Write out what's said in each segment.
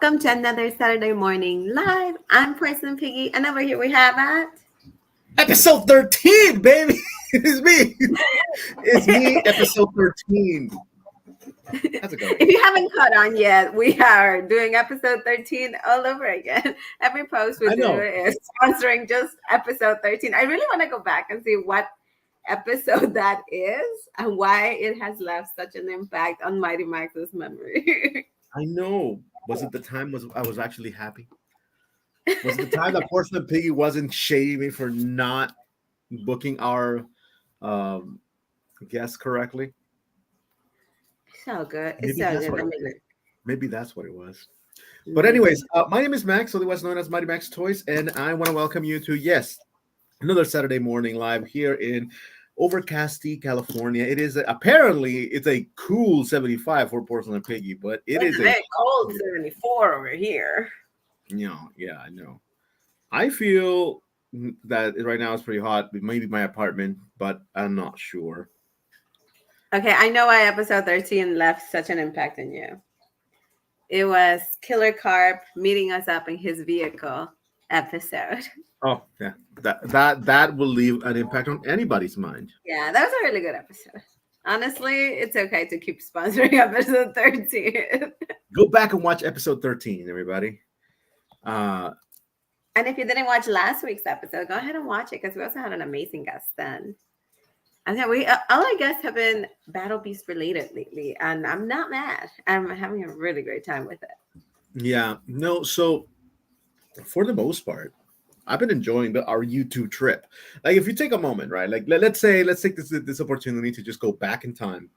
welcome to another Saturday morning live. I'm Poison Piggy, and over here we have at Episode 13, baby. It's me. It's me, episode 13. How's it going? If you haven't caught on yet, we are doing episode 13 all over again. Every post we do is sponsoring just episode 13. I really want to go back and see what episode that is and why it has left such an impact on Mighty Max's memory. I know. Was it the time I was actually happy? Was it the time that Porcelain Piggy wasn't shading me for not booking our guest correctly? So good. It's so good. Maybe that's what it was. But anyways, my name is Max, otherwise known as Mighty Max Toys, and I want to welcome you to, another Saturday morning live here in Overcasty, California. It is apparently it's a cool 75 for Porcelain Piggy, but it's a cold 74 over here. Yeah, I know. I feel that right now it's pretty hot. Maybe my apartment, but I'm not sure. Okay, I know why episode 13 left such an impact on you. It was Killer Carp meeting us up in his vehicle episode. Oh, yeah. That will leave an impact on anybody's mind. Yeah, that was a really good episode. Honestly, it's okay to keep sponsoring episode 13. Go back and watch episode 13, everybody. And if you didn't watch last week's episode, go ahead and watch it because we also had an amazing guest then. And then all our guests have been Battle Beast related lately, and I'm not mad. I'm having a really great time with it. Yeah, no, so for the most part, I've been enjoying our YouTube trip. Like, if you take a moment, right? Like, let's take this opportunity to just go back in time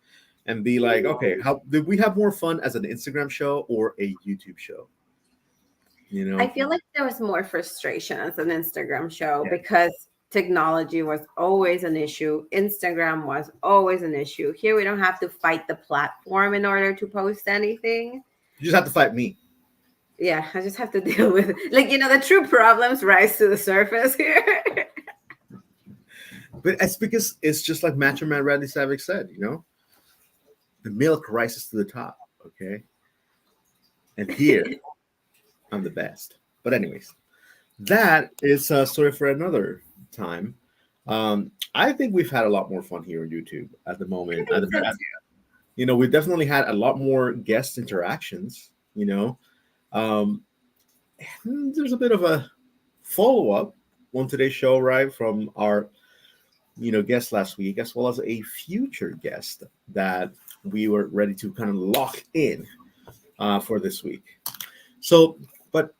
and be like, okay, how did we have more fun as an Instagram show or a YouTube show? You know, I feel like there was more frustration as an Instagram show because technology was always an issue. Instagram was always an issue. Here, we don't have to fight the platform in order to post anything. You just have to fight me. Yeah, I just have to deal with it. Like, the true problems rise to the surface here. But it's because it's just like Macho Man Randy Savage said, the milk rises to the top, okay? And here, I'm the best. But anyways, that is a story for another time. I think we've had a lot more fun here on YouTube at the moment. We definitely had a lot more guest interactions, there's a bit of a follow-up on today's show, right, from our guest last week, as well as a future guest that we were ready to kind of lock in for this week. So, but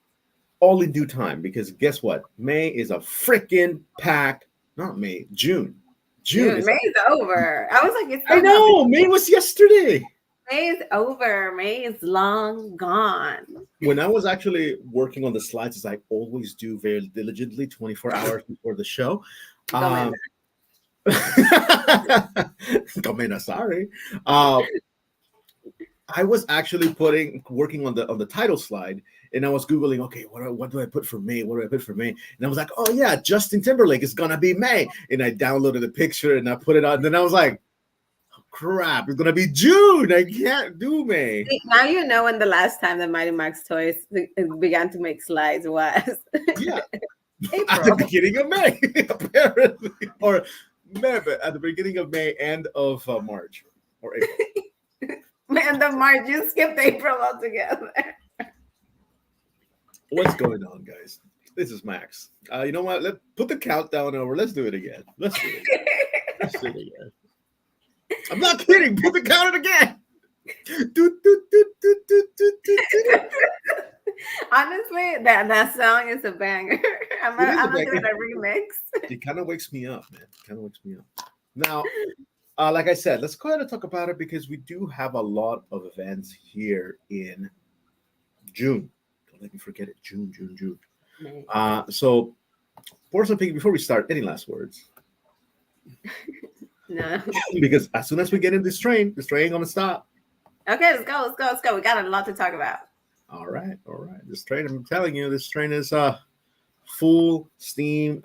all in due time, because guess what? May is a freaking packed, not May, June. June May's over. I was like, I know, May was yesterday. May is over. May is long gone. When I was actually working on the slides, as I always do very diligently, 24 hours before the show. Sorry. I was actually working on the title slide, and I was Googling, okay, what do I put for May? What do I put for May? And I was like, oh yeah, Justin Timberlake is gonna be May. And I downloaded the picture and I put it on. And then I was like, crap, it's gonna be June. I can't do May. Now you know when the last time that Mighty Max Toys began to make slides was. Yeah. At the beginning of May, apparently. Or maybe at the beginning of May, end of March or April. End of March, you skipped April altogether. What's going on, guys? This is Max. You know what? Let's put the countdown over. Let's do it again. Let's do it again. I'm not kidding. Put the count again. Honestly, that song is a banger. I'm gonna do a remix. It kind of wakes me up, man. Now, like I said, let's go ahead and talk about it because we do have a lot of events here in June. Don't let me forget it. June. So, Porcelain Piggy, before we start, any last words? No. Because as soon as we get in this train ain't gonna stop. Okay, let's go. We got a lot to talk about. All right. This train, I'm telling you, this train is full steam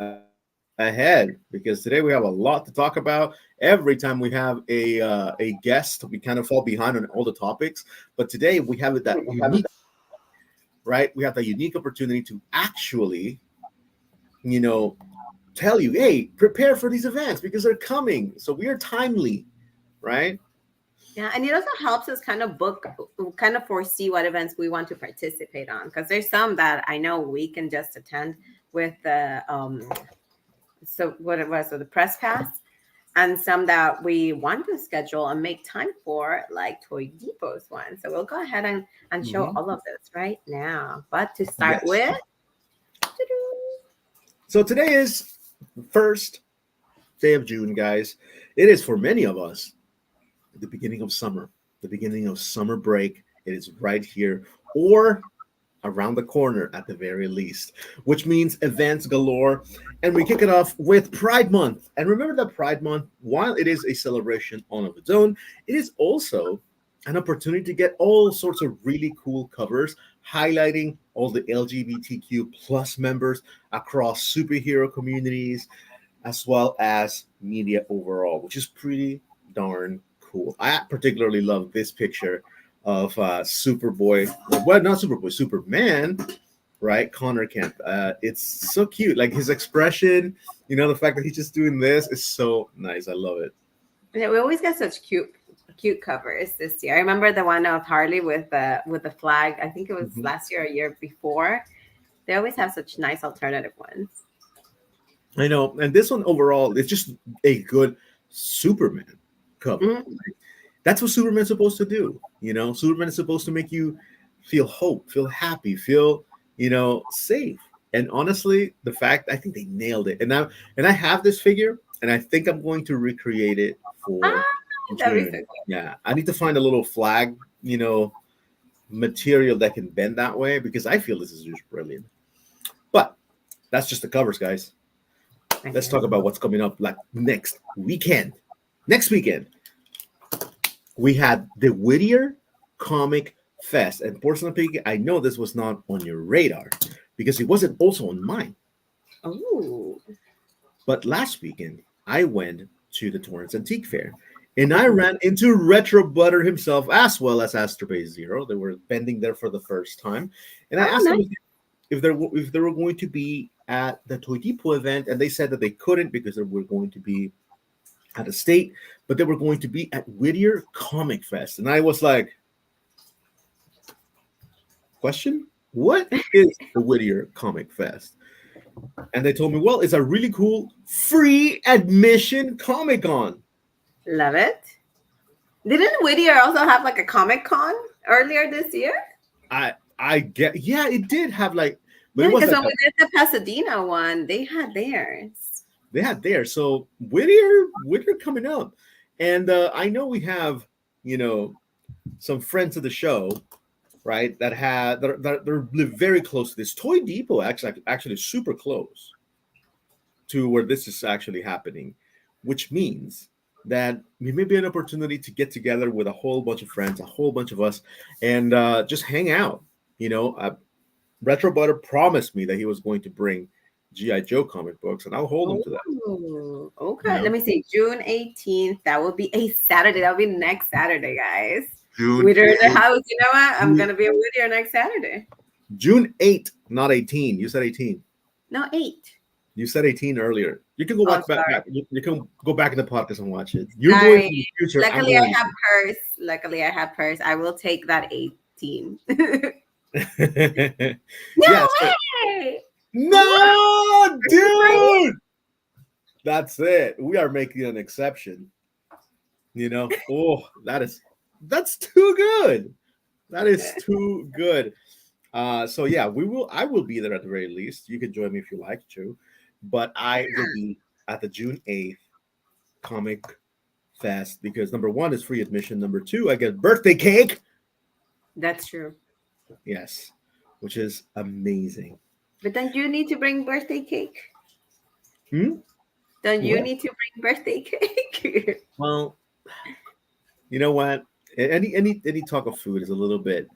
ahead because today we have a lot to talk about. Every time we have a guest, we kind of fall behind on all the topics. But today we have right? We have the unique opportunity to actually, you know, tell you, hey, prepare for these events because they're coming. So we are timely, right? Yeah, and it also helps us kind of kind of foresee what events we want to participate on. Because there's some that I know we can just attend with the so what it was, so the press pass, and some that we want to schedule and make time for, like Toy Depot's one. So we'll go ahead and show Mm-hmm. all of this right now. But to start Yes. with, So today is the first day of June, guys. It is for many of us the beginning of summer, the beginning of summer break. It is right here or around the corner at the very least, which means events galore. And we kick it off with Pride Month. And remember that Pride Month, while it is a celebration on of its own, it is also an opportunity to get all sorts of really cool covers highlighting all the LGBTQ plus members across superhero communities as well as media overall, which is pretty darn cool. I particularly love this picture of Superboy, well, not Superboy, Superman, right? Connor Kent. It's so cute. Like his expression, the fact that he's just doing this is so nice. I love it. yeah, we always get such cute covers this year. I remember the one of Harley with the flag. I think it was Mhm. last year or year before. They always have such nice alternative ones. I know. And this one overall, it's just a good Superman cover. Mhm. That's what Superman's supposed to do. Superman is supposed to make you feel hope, feel happy, feel, safe. And honestly, I think they nailed it. And I have this figure, and I think I'm going to recreate it for Ah, that'd be so June. Yeah, I need to find a little flag, material that can bend that way because I feel this is just brilliant. But that's just the covers, guys. Let's talk about what's coming up like next weekend. Next weekend, we had the Whittier Comic Fest. And personally, I know this was not on your radar because it wasn't also on mine. Oh. But last weekend, I went to the Torrance Antique Fair and I ran into Retro Butter himself as well as Astropace Zero. They were bending there for the first time. And I Oh, asked them nice. if they were going to be at the Toy Depot event, and they said that they couldn't because they were going to be at a state, but they were going to be at Whittier Comic Fest. And I was like, question? What is the Whittier Comic Fest? And they told me, well, it's a really cool free admission Comic Con. Love it. Didn't Whittier also have like a Comic Con earlier this year? I get, yeah, it did have like, but Yeah, it was because like when we did the Pasadena one, they had theirs. they had there. So Whittier coming up, and I know we have some friends of the show, right? They're live very close to this. Toy Depot actually super close to where this is actually happening, which means that we may be an opportunity to get together with a whole bunch of friends, a whole bunch of us, and just hang out. Retro Butter promised me that he was going to bring GI Joe comic books, and I'll hold him to that. Oh, You okay. know, Let me see. June 18th. That will be a Saturday. That'll be next Saturday, guys. June Whittier in the 8th. house. You know what? I'm gonna be a Whittier next Saturday. June 8th, not 18. You said 18. No, 8. You said 18 earlier. You can go Oh, back. sorry. You can go back in the podcast and watch it. You're going to Sorry. the future. I'm Luckily, I going. have purse. Luckily, I have purse. I will take that 18. Yeah. No So, way! no, dude. That's it. We are making an exception. Oh, that's too good. That is too good. So yeah, I will be there at the very least. You can join me if you like to, but I will be at the June 8th Comic Fest because number one is free admission. Number two, I get birthday cake. That's true. Yes, which is amazing. But don't you need to bring birthday cake? Hmm? Don't you What? need to bring birthday cake? Well, you know what? Any talk of food is a little bit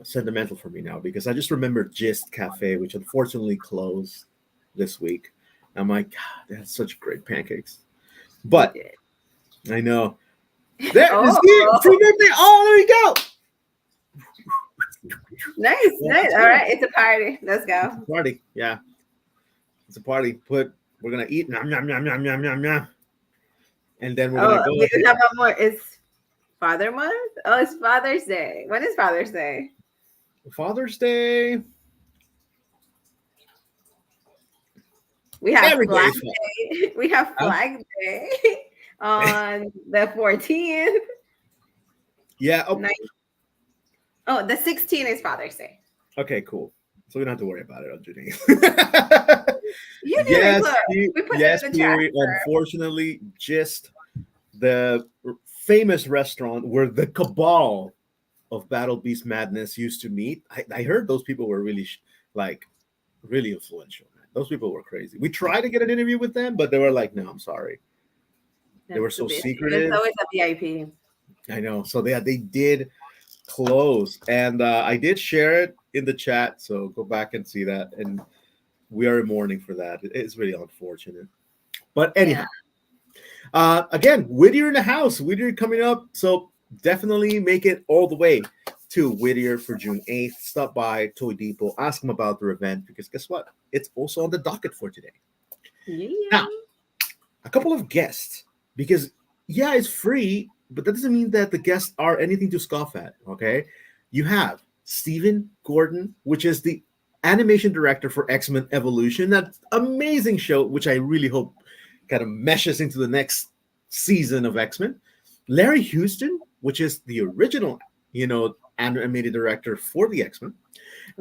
sentimental for me now because I just remember Gist Cafe, which unfortunately closed this week. I'm like, God, they had such great pancakes. You But did. I know there is Oh, it. Free birthday. Oh, there you go. Nice, Yeah, nice. it's All good. right, it's a party. Let's It's go. a party. Yeah, it's a party. We're gonna eat, nom, nom, nom, nom, nom, nom, nom, and then we're gonna Oh, go we ahead. have one more. It's Father Month. Oh, it's Father's Day. When is Father's Day? Father's Day. We have Every day Flag is fun. Day. We have Huh? Flag Day on the 14th. Yeah. Oh, Oh, the 16th is Father's Day. okay, cool. So we don't have to worry about it on Janine. You do it. Yes, Look, we put it yes, in the chat. Fury. Unfortunately, just the famous restaurant where the cabal of Battle Beast Madness used to meet. I heard those people were really like really influential. Man. Those people were crazy. We tried to get an interview with them, but they were like, "No, I'm sorry." They were That's too so busy. There's secretive. always a VIP. I know. So they did close, and I did share it in the chat. So go back and see that. And we are in mourning for that. It's really unfortunate. But Yeah. anyhow, again, Whittier in the house. Whittier coming up. So definitely make it all the way to Whittier for June 8th. Stop by Toy Depot. Ask them about their event because guess what? It's also on the docket for today. Now, Yeah. a couple of guests because, yeah, it's free, but that doesn't mean that the guests are anything to scoff at. Okay. You have Stephen Gordon, which is the animation director for X-Men Evolution. That amazing show, which I really hope kind of meshes into the next season of X-Men. Larry Houston, which is the original, animated director for the X-Men.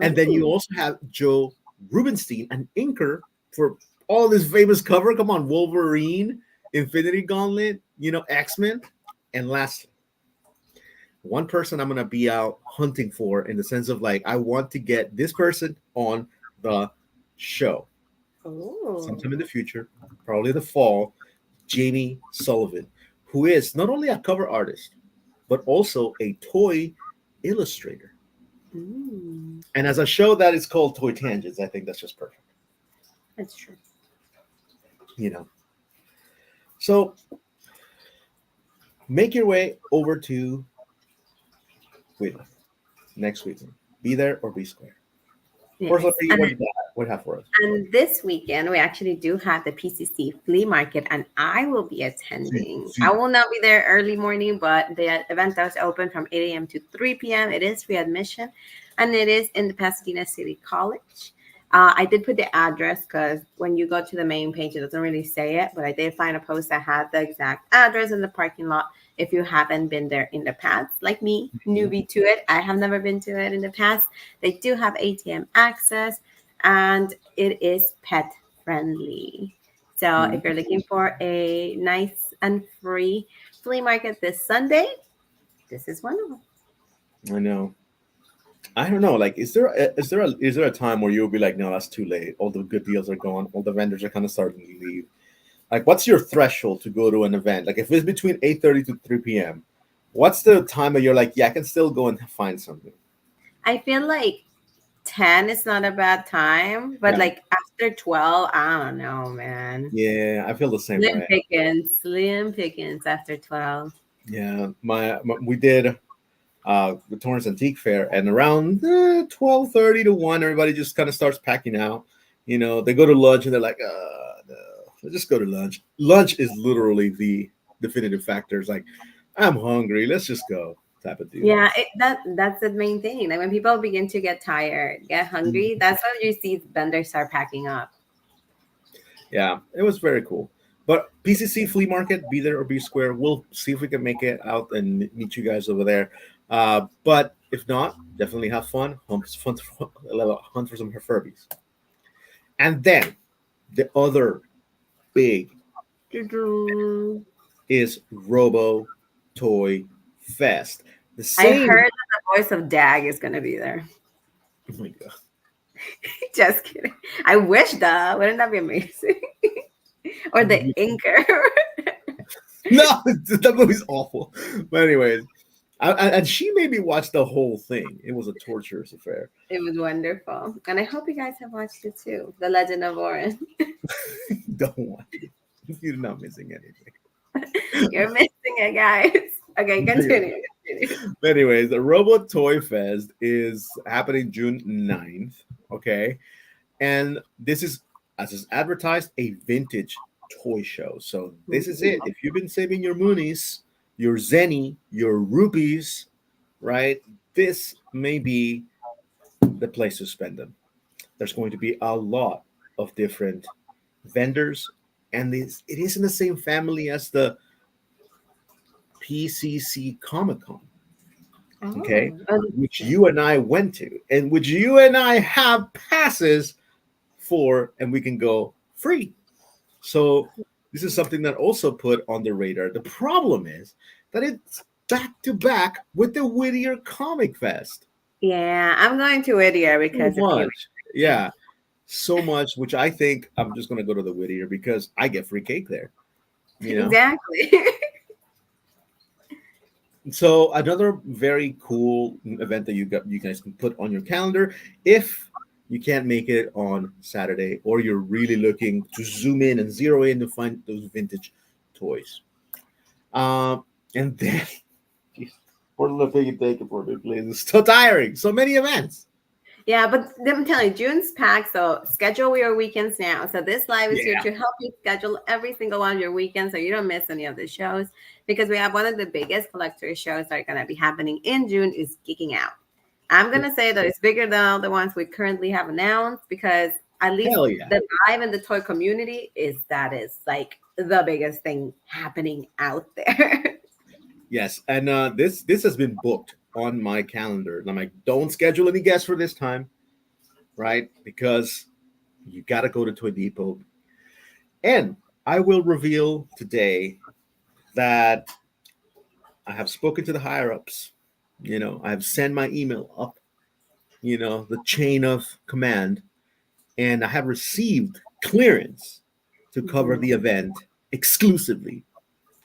And then you Ooh. also have Joe Rubenstein, an inker for all this famous cover. Come on, Wolverine, Infinity Gauntlet, X-Men. And lastly, one person I'm gonna be out hunting for in the sense of like I want to get this person on the show Oh. sometime in the future, probably the fall. Jamie Sullivan, who is not only a cover artist but also a toy illustrator. Mm. And as a show that is called Toy Tangents, I think that's just perfect. That's true. You know, so make your way over to Whitney next weekend. Be there or be square. First, Yes. what do you got? What do you have for us? And this weekend, we actually do have the PCC flea market, and I will be attending. I See. will not be there early morning, but the event does open from 8 a.m. to 3 p.m. It is free admission, and it is in the Pasadena City College. I did put the address because when you go to the main page, it doesn't really say it, but I did find a post that had the exact address in the parking lot. If you haven't been there in the past, like me, newbie to it, I have never been to it in the past. They do have ATM access, and it is pet friendly. So if you're looking for a nice and free flea market this Sunday, this is one of them. I know. I don't know. Like, is there a time where you'll be like, no, that's too late. All the good deals are gone. All the vendors are kind of starting to leave. Like, what's your threshold to go to an event? Like, if it's between 8:30 to 3 p.m., what's the time that you're like, yeah, I can still go and find something? I feel like 10 is not a bad time, but Yeah, like after 12, I don't know, man. yeah, I feel the same Slim way. pickings, slim pickings after 12. Yeah, we did the Torrance Antique Fair, and around 12:30 to 1, everybody just kind of starts packing out. They go to lunch and they're like, no, let's just go to lunch. Lunch is literally the definitive factor. It's like, I'm hungry, let's just go type of deal. Yeah, that's the main thing. Like when people begin to get tired, get hungry, that's when you see vendors start packing up. Yeah, it was very cool. But PCC Flea Market, be there or be square. We'll see if we can make it out and meet you guys over there. But if not, definitely have fun. Hunt for some Furbies. And then the other big Doo-doo. is Robo Toy Fest. The I same. heard that the voice of Dag is gonna be there. Oh my god. Just kidding. I wish that. Wouldn't that be amazing? Or the inker. No, that movie's awful. But anyways, and she made me watch the whole thing. It was a torturous affair. It was wonderful. And I hope you guys have watched it too. The Legend of Orin. Don't watch it. You're not missing anything. You're missing it, guys. Okay, No, you're continue. Anyways, the Robot Toy Fest is happening June 9th. Okay. And this is, as is advertised, a vintage toy show. So this is it. If you've been saving your moonies, your zenny, your rupees, right? This may be the place to spend them. There's going to be a lot of different vendors, and it is in the same family as the PCC Comic Con, okay, Oh, which you and I went to, and which you and I have passes for, and we can go free. So this is something that also put on the radar. The problem is that it's back to back with the Whittier Comic Fest. yeah, I'm going to Whittier So because of you. much, yeah, so much. Which I think I'm just gonna go to the Whittier because I get free cake there. You know. Exactly. So another very cool event that you guys can put on your calendar if you can't make it on Saturday or you're really looking to zoom in and zero in to find those vintage toys. And then geez, for the thing you take it for me, please. It's so tiring. So many events. Yeah, but I'm telling you, June's packed. So schedule your weekends now. So this live is here Yeah. to help you schedule every single one of your weekends so you don't miss any of the shows. Because we have one of the biggest collector shows that are going to be happening in June is Geeking Out. I'm going to say that it's bigger than all the ones we currently have announced because at least Hell yeah. the vibe in the toy community is like the biggest thing happening out there. Yes, and this has been booked on my calendar. And I'm like, don't schedule any guests for this time, right? Because you got to go to Toy Depot. And I will reveal today that I have spoken to the higher ups. I have sent my email up, the chain of command, and I have received clearance to cover the event exclusively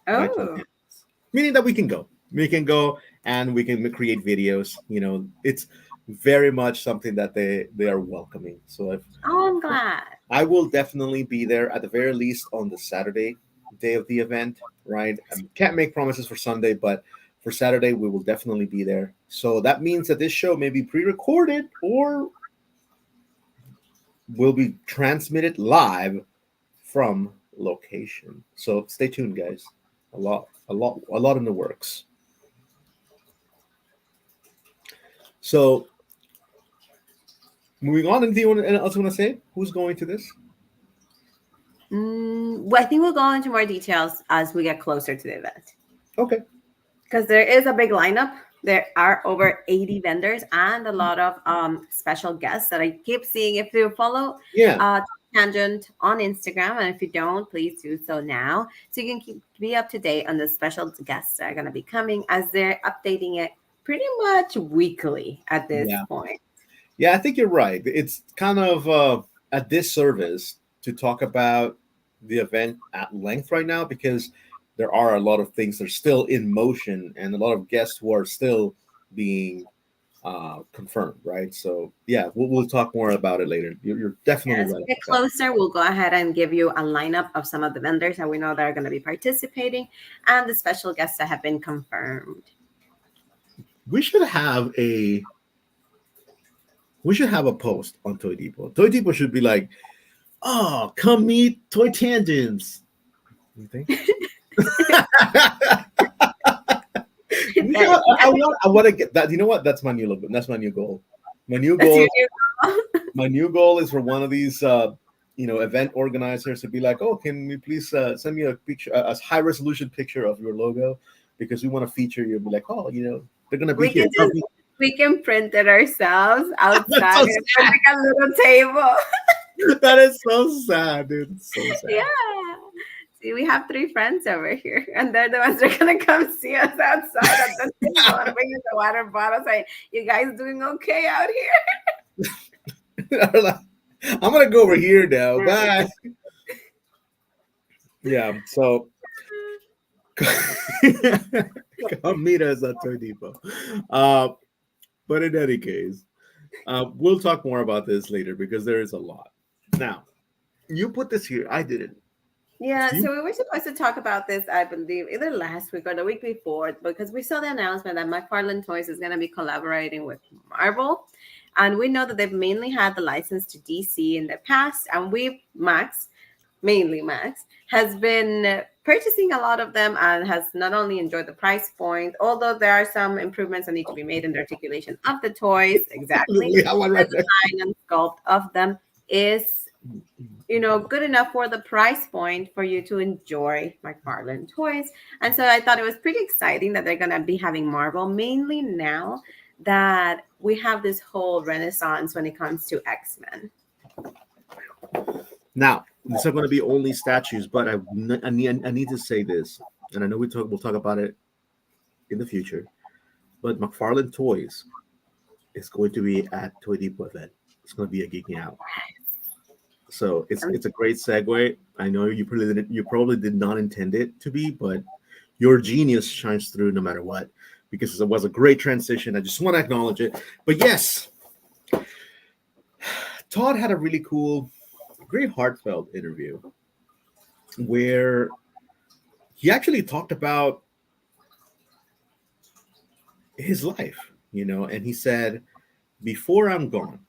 by Toy Oh. Tangents. Meaning that we can go. We can go and we can create videos. It's very much something that they are welcoming. So Oh, I'm glad. I will definitely be there at the very least on the Saturday day of the event, right? I can't make promises for Sunday, but for Saturday, we will definitely be there. So that means that this show may be pre recorded or will be transmitted live from location. So stay tuned, guys. A lot in the works. So moving on, anything else you want to say? Who's going to this? Well, I think we'll go into more details as we get closer to the event. Okay. Because there is a big lineup. There are over 80 vendors and a lot of special guests that I keep seeing. If you follow Yeah. Tangent on Instagram, and if you don't, please do so now. So you can be up to date on the special guests that are going to be coming as they're updating it pretty much weekly at this Yeah. point. Yeah, I think you're right. It's kind of a disservice to talk about the event at length right now because there are a lot of things that are still in motion and a lot of guests who are still being confirmed, right? So, yeah, we'll talk more about it later. You're definitely As right we about get that. closer, we'll go ahead and give you a lineup of some of the vendors that we know that are going to be participating and the special guests that have been confirmed. We should have a post on Toy Depot. Toy Depot should be like, oh, come meet Toy Tangents. You think? I want to get that. You know what? That's my new logo. That's my new goal. My new That's goal. your new goal. My new goal is for one of these, event organizers to be like, "Oh, can we please send me a picture, a high resolution picture of your logo, because we want to feature you." Be like, "Oh, they're gonna be We here." can just we can print it ourselves That's outside so and put sad. like a little table. That is so sad, dude. It's so sad. Yeah. See, we have 3 friends over here, and they're the ones that are gonna come see us outside at the table and bring us a water bottle, saying, "You guys doing okay out I'm gonna go over here now. Bye. Yeah. So come meet us at Toy Depot. But in any case, we'll talk more about this later because there is a lot. Now, you put this here. I didn't. Yeah, You so we were supposed to talk about this, I believe, either last week or the week before, because we saw the announcement that McFarlane Toys is going to be collaborating with Marvel. And we know that they've mainly had the license to DC in the past. And mainly Max, has been purchasing a lot of them and has not only enjoyed the price point, although there are some improvements that need to be made in the articulation of the toys, exactly. literally have one The right there. design and sculpt of them is good enough for the price point for you to enjoy McFarlane toys. And so I thought it was pretty exciting that they're going to be having Marvel, mainly now that we have this whole renaissance when it comes to X-Men. Now, these are going to be only statues, but I need to say this, and I know we'll talk about it in the future. But McFarlane Toys is going to be at Toy Depot event. It's going to be a geeking out. So it's a great segue. I know you probably did not intend it to be, but your genius shines through no matter what, because it was a great transition. I just want to acknowledge it. But yes, Todd had a really cool, great heartfelt interview where he actually talked about his life, and he said, "Before I'm gone,"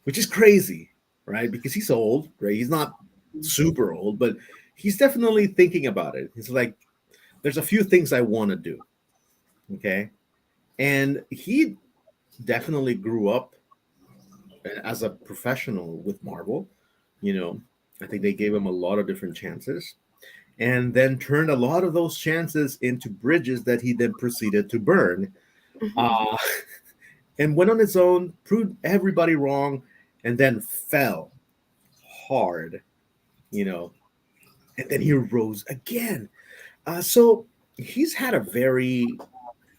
which is crazy, right? Because he's old, right? He's not super old, but he's definitely thinking about it. He's like, there's a few things I want to do. Okay. And he definitely grew up as a professional with Marvel. You know, I think they gave him a lot of different chances and then turned a lot of those chances into bridges that he then proceeded to burn. Uh, and went on his own, proved everybody wrong, and then fell hard, you know, and then he rose again. So he's had a very,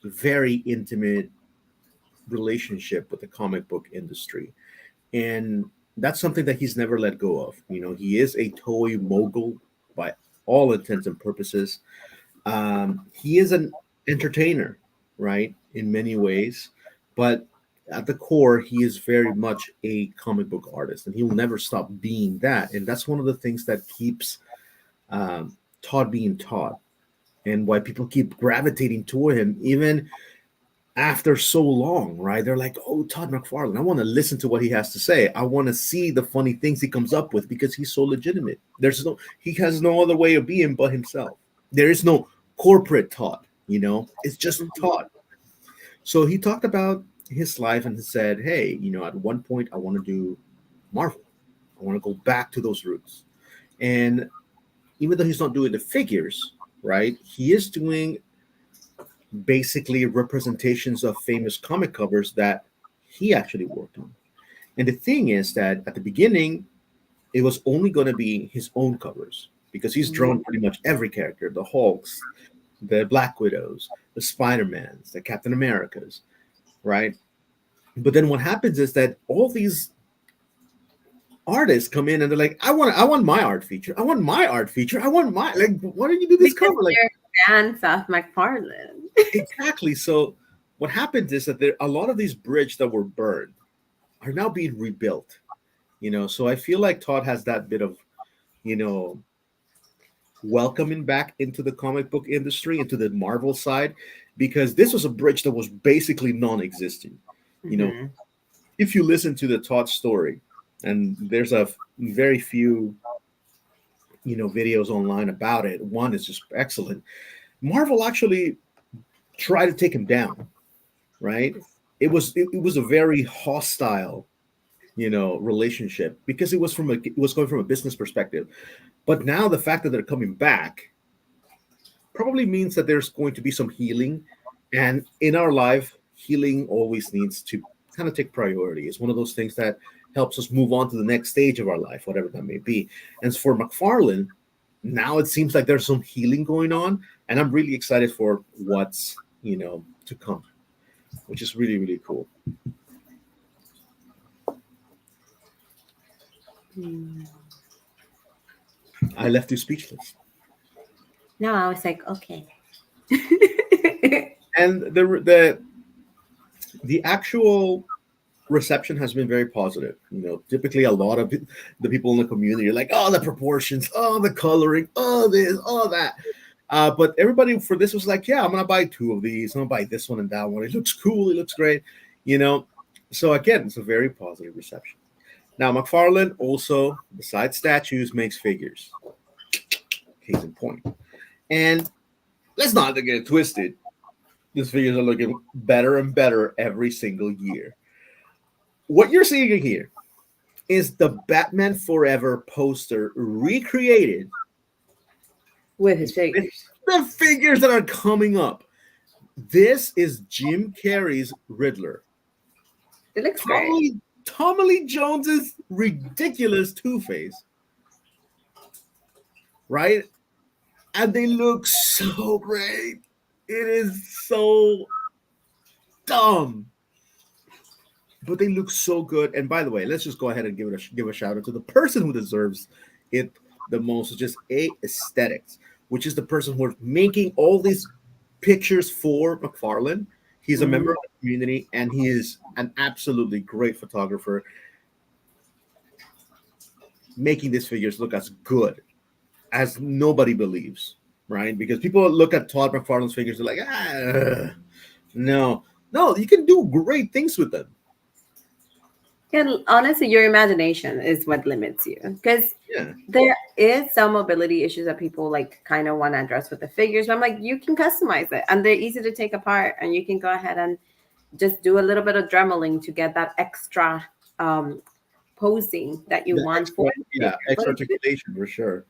very intimate relationship with the comic book industry. And that's something that he's never let go of. He is a toy mogul by all intents and purposes. He is an entertainer, right, in many ways, but at the core, he is very much a comic book artist, and he will never stop being that. And that's one of the things that keeps Todd being Todd, and why people keep gravitating toward him, even after so long, right? They're like, "Oh, Todd McFarlane, I want to listen to what he has to say. I want to see the funny things he comes up with because he's so legitimate. He has no other way of being but himself. There is no corporate Todd, it's just Todd." So he talked about his life and he said, "Hey, at one point I want to do Marvel. I want to go back to those roots." And even though he's not doing the figures, right, he is doing basically representations of famous comic covers that he actually worked on. And the thing is that at the beginning, it was only going to be his own covers because he's drawn pretty much every character: the Hulks, the Black Widows, the Spider-Mans, the Captain Americas, right? But then what happens is that all these artists come in and they're like, I want my art feature. I want my art feature. I want my, like, why don't you do this Because cover? Like, they're fans of McFarlane. exactly. So what happens is that a lot of these bridges that were burned are now being rebuilt. So I feel like Todd has that bit of, you know, welcoming back into the comic book industry, into the Marvel side, because this was a bridge that was basically non-existent. You know, Mhm. if you listen to the Todd story, and there's a very few, videos online about it. One is just excellent. Marvel actually tried to take him down, right? It was a very hostile, relationship because it was going from a business perspective. But now the fact that they're coming back probably means that there's going to be some healing. And in our life, healing always needs to kind of take priority. It's one of those things that helps us move on to the next stage of our life, whatever that may be. And for McFarlane, now it seems like there's some healing going on. And I'm really excited for what's, to come, which is really, really cool. Mm. I left you speechless. No, I was like, okay. And the actual reception has been very positive. Typically a lot of the people in the community are like, oh, the proportions, oh, the coloring, oh, this, oh, that. But everybody for this was like, yeah, I'm gonna buy two of these. I'm gonna buy this one and that one. It looks cool. It looks great. You know. So again, it's a very positive reception. Now, McFarlane also, besides statues, makes figures. Case in point. And let's not get it twisted. These figures are looking better and better every single year. What you're seeing here is the Batman Forever poster recreated with his with figures. the figures that are coming up. This is Jim Carrey's Riddler. It looks great. Tommy Lee Jones's ridiculous Two-Face. Right? And they look so great. It is so dumb. But they look so good. And by the way, let's just go ahead and give a shout out to the person who deserves it the most, just aesthetics, which is the person who's making all these pictures for McFarlane. He's a member of the community, and he is an absolutely great photographer, making these figures look as good as nobody believes, right? Because people look at Todd McFarlane's figures, they're like, no, you can do great things with them. And honestly, your imagination is what limits you, because there is some mobility issues that people like kind of want to address with the figures. But I'm like, you can customize it, and they're easy to take apart, and you can go ahead and just do a little bit of dremeling to get that extra posing that you want for extra articulation for sure.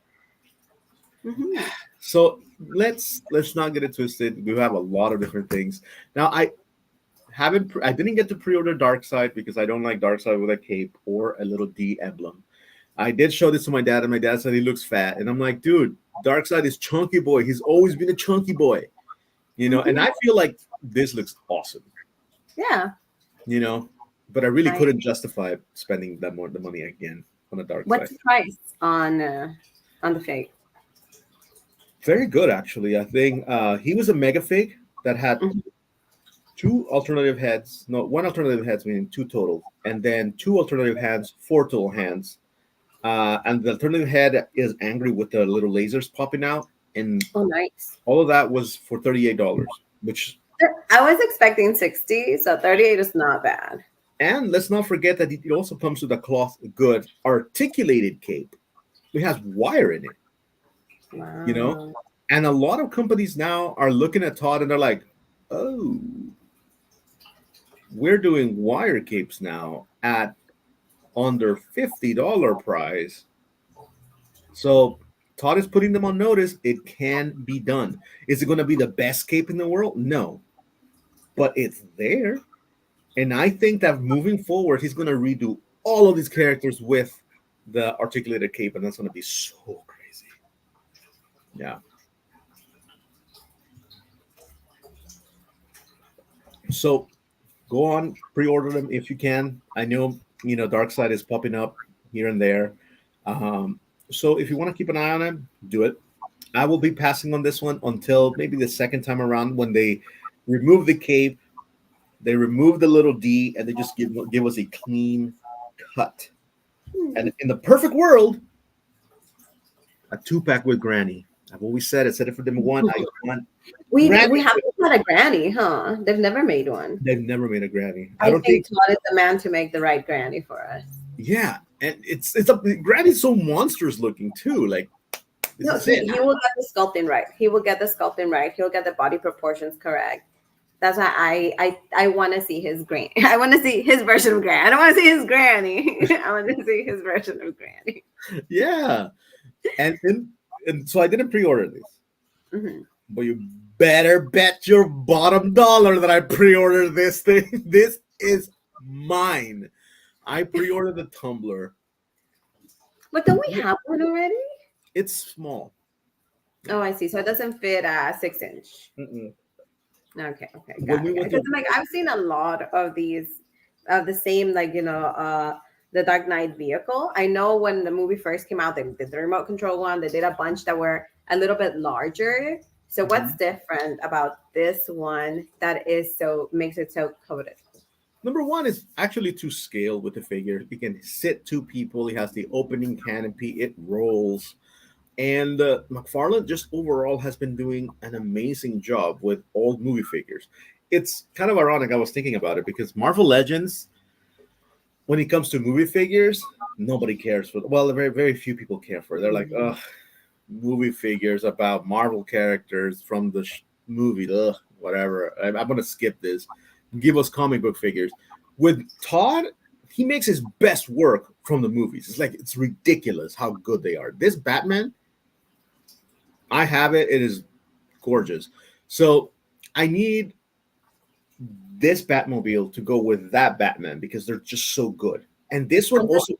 Mm-hmm. So let's not get it twisted. We have a lot of different things now. I didn't get to pre-order Darkseid because I don't like Darkseid with a cape or a little D emblem. I did show this to my dad, and my dad said he looks fat, and I'm like, dude, Darkseid is chunky boy. He's always been a chunky boy, And I feel like this looks awesome. Yeah. But I really couldn't justify spending the money again on a Darkseid. What's the price on the fig? Very good, actually. I think he was a mega fig that had two alternative heads. No, one alternative heads, meaning two total, and then two alternative hands, four total hands. And the alternative head is angry with the little lasers popping out. And nice. All of that was for $38, which I was expecting 60, so 38 is not bad. And let's not forget that it also comes with a cloth good articulated cape. It has wire in it. Wow. And a lot of companies now are looking at Todd and they're like, oh, we're doing wire capes now at under $50 price. So Todd is putting them on notice. It can be done. Is it going to be the best cape in the world? No. But it's there. And I think that moving forward, he's going to redo all of these characters with the articulated cape, and that's going to be so crazy. Yeah. So go on, pre-order them if you can. I know, Darkseid is popping up here and there. So if you want to keep an eye on him, do it. I will be passing on this one until maybe the second time around when they remove the cape, they remove the little D, and they just give us a clean cut. And in the perfect world, a 2-pack with Granny. I've always said it for them one. I want. We haven't had a Granny, huh? They've never made one. They've never made a Granny. I don't think Todd is the man to make the right Granny for us. Yeah, and it's Granny's so monstrous looking too. Like, no, he will get the sculpting right. He will get the sculpting right. He'll get the body proportions correct. That's why I want to see his Granny. I want to see his version of Granny. I don't want to see his Granny. I want to see his version of Granny. Yeah, and so I didn't pre-order this, but you better bet your bottom dollar that I pre-ordered this thing. This is mine. I pre-ordered the tumbler. But don't we have one already? It's small. Oh, I see. So it doesn't fit a 6-inch. Okay. Got it. Because I've seen a lot of these of the same, the Dark Knight vehicle. I know when the movie first came out, they did the remote control one. They did a bunch that were a little bit larger. So what's different about this one that makes it so coveted? Number one is actually to scale with the figure. He can sit two people. He has the opening canopy. It rolls. And McFarlane just overall has been doing an amazing job with old movie figures. It's kind of ironic. I was thinking about it because Marvel Legends, when it comes to movie figures, nobody cares for. Well, very very few people care for. They're like, Mhm. ugh, movie figures about Marvel characters from the movie. Ugh, whatever. I'm gonna skip this. Give us comic book figures. With Todd, he makes his best work from the movies. It's like it's ridiculous how good they are. This Batman, I have it. It is gorgeous. So I need this Batmobile to go with that Batman because they're just so good. And this one also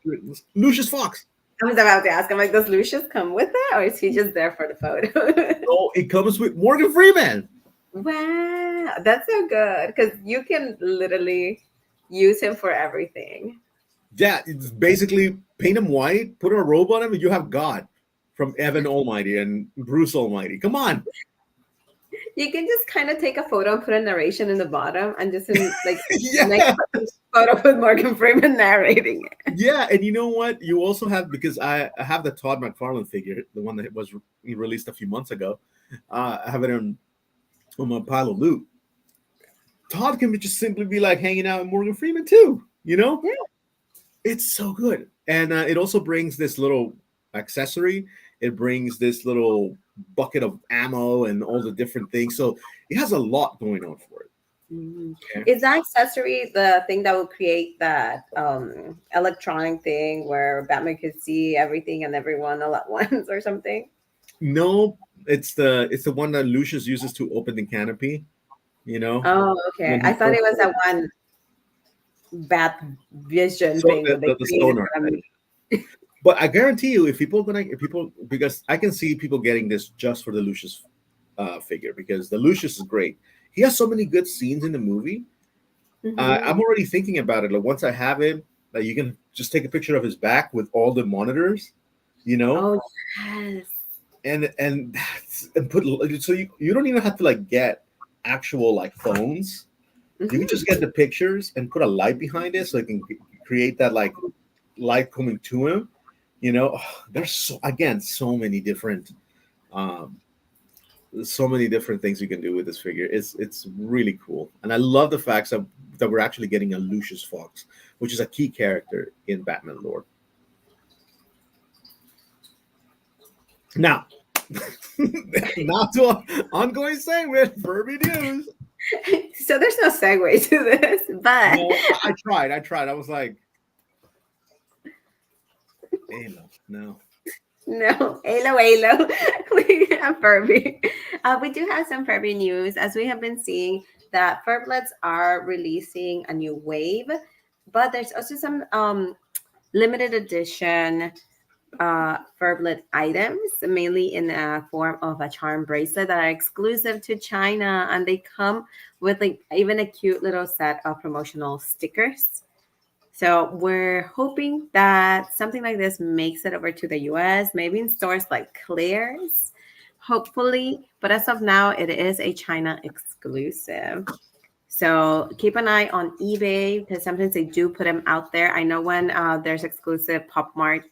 Lucius Fox. I was about to ask. I'm like, does Lucius come with it, or is he just there for the photo? Oh, it comes with Morgan Freeman. Wow, that's so good because you can literally use him for everything. Yeah, it's basically paint him white, put a robe on him, and you have God from Evan Almighty and Bruce Almighty. Come on. You can just kind of take a photo and put a narration in the bottom, and just in like next Yeah. photo with Morgan Freeman narrating it. Yeah, and you know what? You also have because I have the Todd McFarlane figure, the one that was released a few months ago. I have it on my pile of loot. Todd can just simply be like hanging out with Morgan Freeman too. You know, Yeah. it's so good, and it also brings this little accessory. It brings this little bucket of ammo and all the different things. So it has a lot going on for it. Mhm. Okay. Is that accessory the thing that will create that electronic thing where Batman could see everything and everyone all at once or something? No, it's the one that Lucius uses to open the canopy. You know, Oh, okay. when he I thought it first was that one bat vision so thing that they the created sonar. for them. But I guarantee you, if people because I can see people getting this just for the Lucius figure because the Lucius is great. He has so many good scenes in the movie. I'm Mhm. already thinking about it. Like once I have him, like you can just take a picture of his back with all the monitors, you know, Oh yes. and put so you don't even have to like get actual like phones. You can Mhm. just get the pictures and put a light behind it so it can create that like light coming to him. You know, there's so again um, so many different things you can do with this figure. It's really cool, and I love the fact that we're actually getting a Lucius Fox, which is a key character in Batman lore. Now, now to ongoing segment, Furby news. So there's no segue to this, but No, I tried. I tried. I was like, hey, no. no, Halo, Halo. We have Furby. We do have some Furby news, as we have been seeing that Furblets are releasing a new wave, but there's also some limited edition Furblet items, mainly in the form of a charm bracelet that are exclusive to China, and they come with like even a cute little set of promotional stickers. So we're hoping that something like this makes it over to the US, maybe in stores like Claire's, hopefully. But as of now, it is a China exclusive. So keep an eye on eBay because sometimes they do put them out there. I know when there's exclusive Pop Mart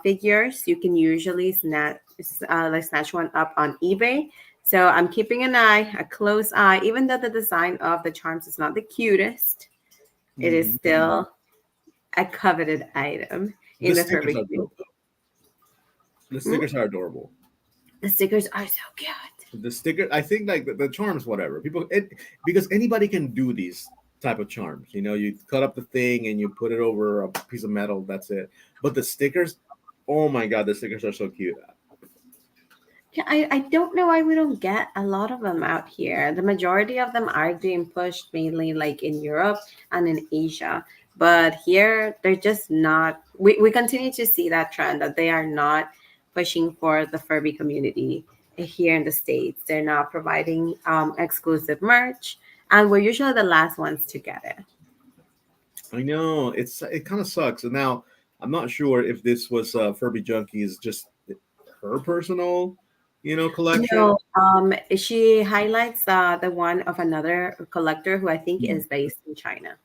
figures, you can usually snatch one up on eBay. So I'm keeping an eye, a close eye, even though the design of the charms is not the cutest, it is Mhm. still a coveted item The in the stickers Furby are community. dope. The Mm, stickers are adorable. the stickers are so cute. The sticker, I think, like the charms, whatever. Because anybody can do these type of charms. You know, you cut up the thing and you put it over a piece of metal. That's it. But the stickers, oh my god, the stickers are so cute. Yeah, I don't know why we don't get a lot of them out here. The majority of them are being pushed mainly like in Europe and in Asia. But here, they're just not. We continue to see that trend that they are not pushing for the Furby community here in the States. They're not providing exclusive merch, and we're usually the last ones to get it. I know it kind of sucks. And now I'm not sure if this was Furby Junkies just her personal, collection. No, she highlights the one of another collector who I think is based in China.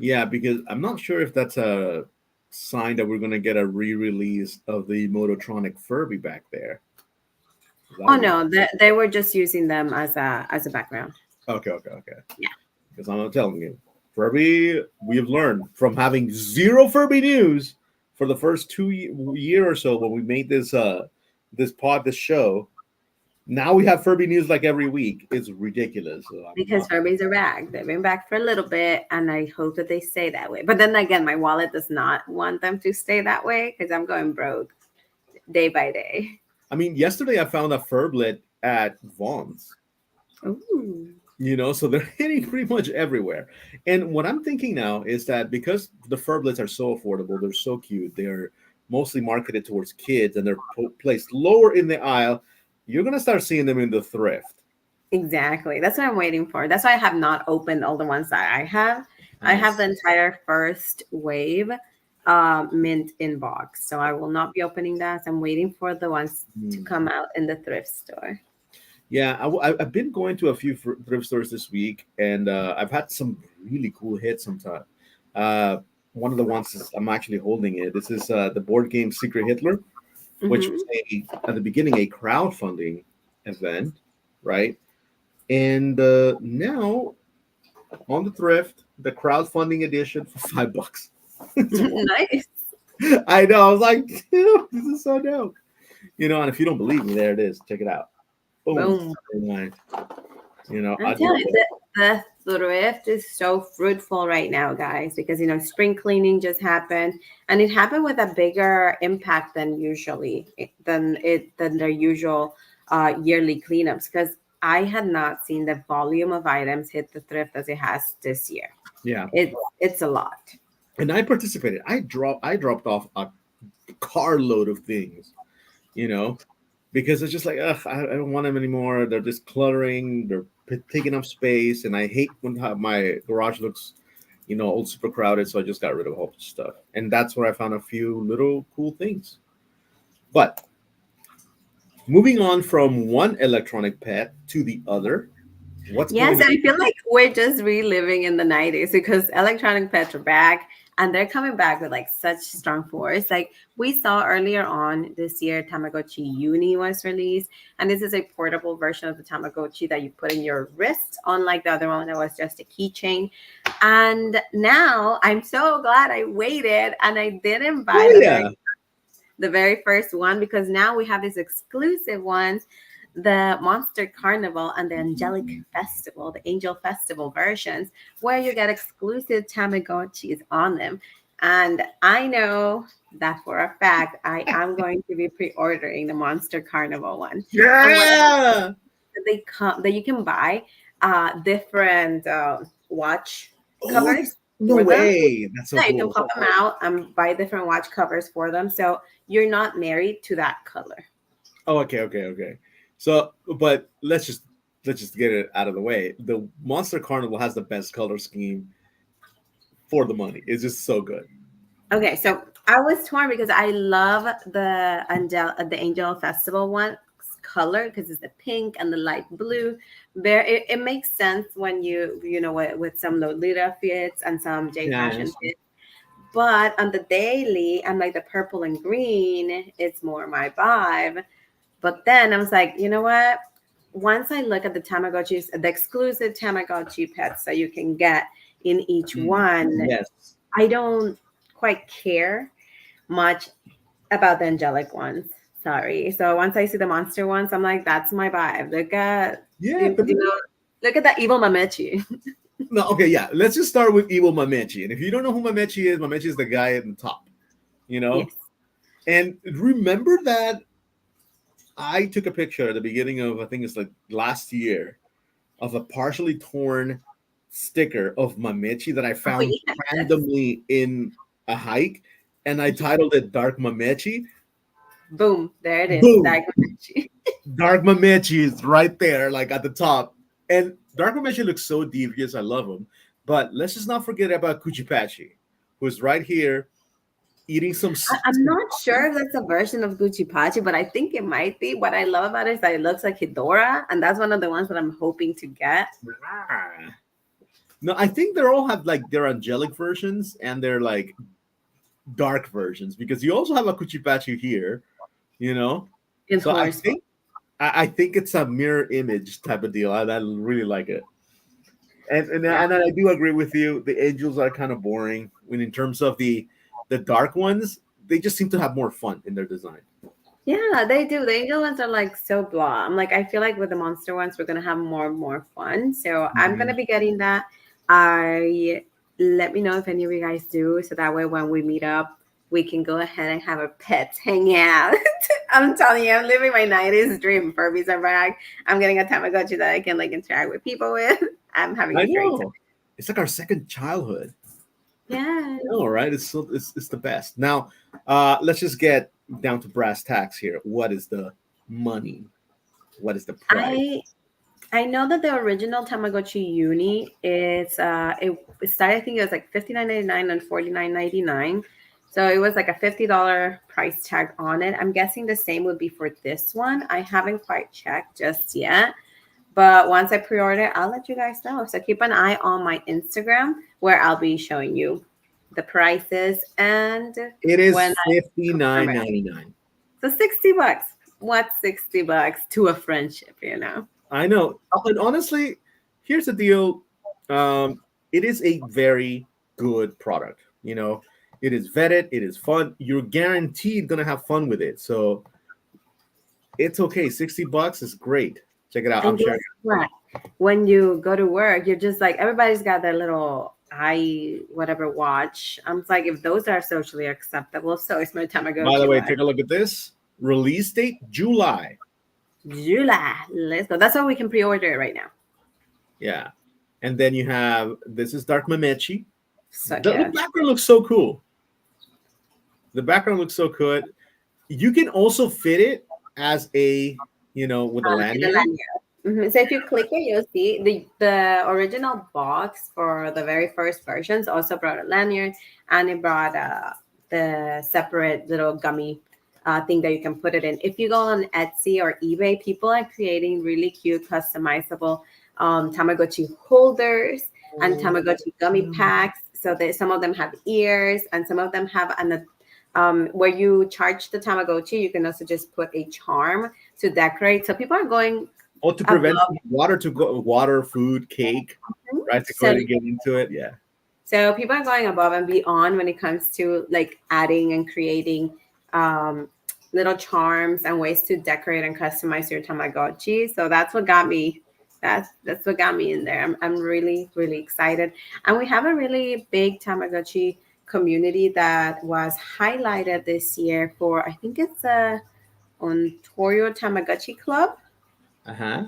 Yeah, because I'm not sure if that's a sign that we're gonna get a re-release of the Mototronic Furby back there. That Oh would be no, they were just using them as a background. okay, okay, okay. Yeah. Because I'm not telling you, Furby. We have learned from having zero Furby news for the first year or so when we made this show. Now we have Furby news like every week. It's ridiculous. So I'm Because not. Furbies are back. They've been back for a little bit, and I hope that they stay that way. But then again, my wallet does not want them to stay that way because I'm going broke day by day. I mean, yesterday I found a Furblet at Vaughn's. Ooh. So they're hitting pretty much everywhere. And what I'm thinking now is that because the Furblets are so affordable, they're so cute, they're mostly marketed towards kids, and they're placed lower in the aisle, you're gonna start seeing them in the thrift. Exactly. That's what I'm waiting for. That's why I have not opened all the ones that I have. I have the Nice. entire first wave mint in box. So I will not be opening that. I'm waiting for the ones to Hmm. come out in the thrift store. Yeah, I've been going to a few thrift stores this week, and I've had some really cool hits. Sometimes, uh, one of the ones I'm actually holding it. This is the board game Secret Hitler, which Hmm. was at the beginning a crowdfunding event, right? And now on the thrift, the crowdfunding edition for $5. Nice. I know. I was like, dude, this is so dope. And if you don't believe me, there it is. Check it out. Boom. Boom. And I'm I did. telling you, the thrift is so fruitful right now, guys, because spring cleaning just happened, and it happened with a bigger impact than their usual yearly cleanups. Because I had not seen the volume of items hit the thrift as it has this year. Yeah. It's a lot. And I participated. I dropped off a carload of things, you know, because it's just like, ugh, I don't want them anymore. They're just cluttering. They're taking up space, and I hate when my garage looks, old, super crowded. So I just got rid of a whole bunch of stuff, and that's where I found a few little cool things. But moving on from one electronic pet to the other, what's Yes, going I feel like we're just reliving in the 90s because electronic pets are back and they're coming back with like such strong force. Like we saw earlier on this year, Tamagotchi Uni was released, and this is a portable version of the Tamagotchi that you put in your wrist, unlike the other one that was just a keychain. And now I'm so glad I waited and I didn't buy Oh yeah. the very first one because now we have these exclusive ones, the Monster Carnival and the Angelic Festival, the Angel Festival versions, where you get exclusive Tamagotchis on them. And I know that for a fact I am going to be pre-ordering the Monster Carnival one. And what Yeah. they come that you can buy different watch Oh, covers no for them. way. That's so Yeah, you can cool. pop them out and buy different watch covers for them. So you're not married to that color. Oh, okay, okay, okay. So, but let's just get it out of the way. The Monster Carnival has the best color scheme for the money. It's just so good. Okay, so I was torn because I love the Angel Festival one color because it's the pink and the light blue. It makes sense when with some Lolita fits and some J fashion Yes. fits. But on the daily, I'm like the purple and green. It's more my vibe. But then I was like, you know what? Once I look at the Tamagotchis, the exclusive Tamagotchi pets that you can get in each Mm, one, yes. I don't quite care much about the angelic ones. Sorry. So once I see the monster ones, I'm like, that's my vibe. Yeah. But Look at that evil Mamechi. no, okay, yeah. Let's just start with Evil Mamechi. And if you don't know who Mamechi is the guy at the top, you know? Yes. And remember that I took a picture at the beginning of, I think it's like last year, of a partially torn sticker of Mamechi that I Oh found yes. randomly in a hike, and I titled it Dark Mamechi. Boom. There it is. Boom! That Mamechi. Dark Mamechi is right there, like at the top. And Dark Mamechi looks so devious. I love him. But let's just not forget about Kuchipachi, who's right here eating some. I'm not sure if that's a version of Gucci Pachi, but I think it might be. What I love about it is that it looks like Hidora, and that's one of the ones that I'm hoping to get. Ah. No, I think they're all have like their angelic versions and they're like dark versions because you also have a Kuchipachu here, you know. In So I horse. think I think it's a mirror image type of deal. I really like it. Yeah. And I do agree with you. The angels are kind of boring. When in terms of the dark ones, they just seem to have more fun in their design. Yeah, they do. The angel ones are like so blah. I'm like, I feel like with the monster ones, we're gonna have more and more fun. So I'm Mhm. gonna be getting that. I Let me know if any of you guys do, so that way when we meet up, we can go ahead and have our pets hang out. I'm telling you, I'm living my 90s dream. Furbies are back. I'm getting a Tamagotchi that I can like interact with people with. I'm having I a great time. know. It's like our second childhood. Yeah. All right, it's the best. Now, let's just get down to brass tacks here. What is the money? What is the price? I I know that the original Tamagotchi Uni is it started, I think it was like 59.99 and 49.99. So it was like a $50 price tag on it. I'm guessing the same would be for this one. I haven't quite checked just yet. But once I pre-order, I'll let you guys know. So keep an eye on my Instagram where I'll be showing you the prices and It when is I fifty confirm nine it. ninety nine. So $60. What's $60 to a friendship, you know? I know. And honestly, here's the deal. It is a very good product. You know, it is vetted. It is fun. You're guaranteed gonna have fun with it. So it's okay. $60 is great. Check it out. I'm And sharing. guess what? When you go to work, you're just like everybody's got their little I whatever watch. I'm just like, if those are socially acceptable, so is my By the Tamagotchi way, watch. take a look at this. Release date July. July, let's go. That's why we can pre-order it right now. Yeah. And then you have this is Dark Mamechi. So The cute. background looks so cool. The background looks so good. You can also fit it as a, with a In the lanyard. lanyard. So if you click it, you'll see the original box for the very first versions also brought a lanyard, and it brought the separate little gummy thing that you can put it in. If you go on Etsy or eBay, people are creating really cute, customizable Tamagotchi holders and Tamagotchi gummy packs. So that some of them have ears, and some of them have an where you charge the Tamagotchi. You can also just put a charm to decorate. So people are going Or to prevent above. water to go water, food, cake, right? To go So ahead and get into it. Yeah. so people are going above and beyond when it comes to like adding and creating um, little charms and ways to decorate and customize your Tamagotchi. So that's what got me. That's what got me in there. I'm really really excited, and we have a really big Tamagotchi community that was highlighted this year for, I think it's a Ontario Tamagotchi Club Uh-huh.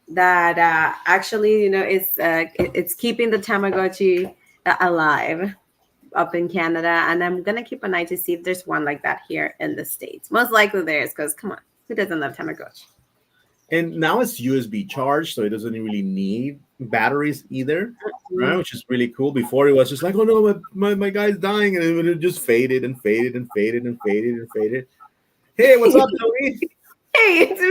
that actually, it's keeping the Tamagotchi alive up in Canada, and I'm gonna keep an eye to see if there's one like that here in the States. Most likely there is, because come on, who doesn't love Tamagotchi? And now it's USB charged, so it doesn't really need batteries either, right? Mhm. Which is really cool. Before it was just like, oh no, my guy's dying, and it just faded and faded and faded and faded and faded. Hey, what's up, Tony? Hey, it's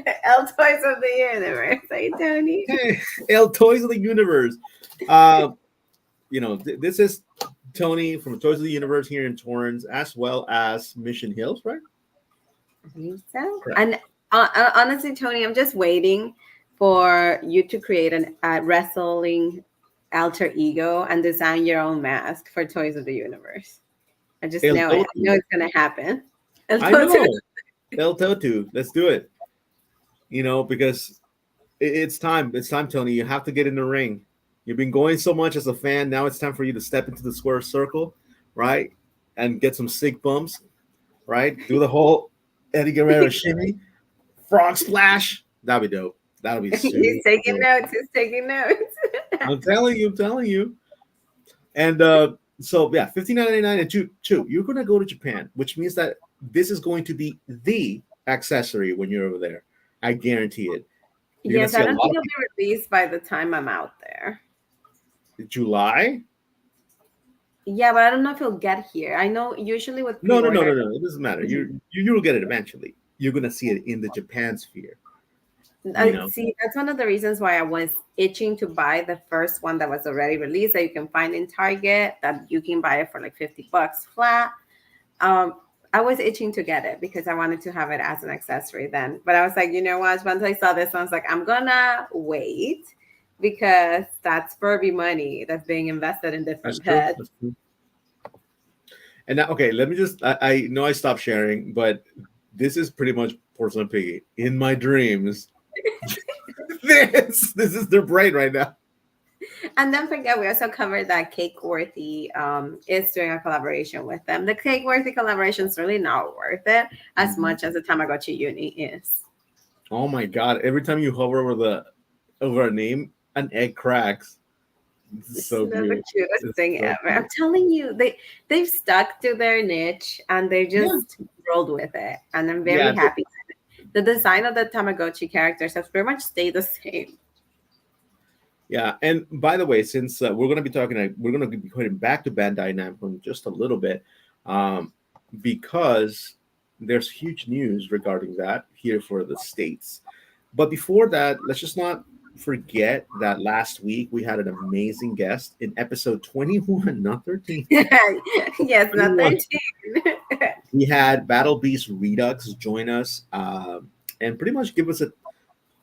me, L Toys of the Universe. Hey, Tony. Hey, El Toys of the Universe. Uh, this is Tony from Toys of the Universe here in Torrance, as well as Mission Hills, right? I think so. Correct. And honestly, Tony, I'm just waiting for you to create a wrestling alter ego and design your own mask for Toys of the Universe. I just El know it. I know Totu. it's gonna happen. El I Totu. know. El Totu. Let's do it. Because it's time. It's time, Tony. You have to get in the ring. You've been going so much as a fan. Now it's time for you to step into the square circle, right? And get some sick bumps, right? Do the whole Eddie Guerrero shimmy, frog splash. That'll be dope. That'll be super. He's taking notes. He's taking notes. I'm telling you. I'm telling you. And so yeah, 59.99 and two. You're gonna go to Japan, which means that this is going to be the accessory when you're over there. I guarantee it. You're gonna Yes, see I a don't lot think of it'll be released by the time I'm out there. people. July. Yeah, but I don't know if he'll get here. I know usually with No, no, no, pre-order. no, no. It doesn't matter. Mhm. You'll get it eventually. You're gonna see it in the Japan sphere. you know. See, that's one of the reasons why I was itching to buy the first one that was already released that you can find in Target, that you can buy it for like $50 flat. Um, I was itching to get it because I wanted to have it as an accessory then. But I was like, you know what? Once I saw this, I was like, I'm gonna wait because that's Furby money that's being invested in That's different true. pets. That's true. And now, okay, let me just. I know I stopped sharing, but this is pretty much Porcelain Piggy in my dreams. This is their brain right now. And don't forget, we also covered that Cake Worthy is doing a collaboration with them. The Cake Worthy collaboration is really not worth it as Mhm. much as the Tamagotchi uni is. Oh my god! Every time you hover over a name, an egg cracks. This is It's so not the cute. cutest It's thing so ever. I'm cute. telling you, they've stuck to their niche and they Yeah, just rolled with it. And I'm very yeah, happy. The design of the Tamagotchi characters has pretty much stayed the same. yeah. And by the way, since we're going to be talking, we're going to be going back to Bandai Namco in just a little bit, um, because there's huge news regarding that here for the states. But before that, let's just not forget that last week we had an amazing guest in episode 21, not 13. Yes, not 21. 13. We had Battle Beast Redux join us, and pretty much give us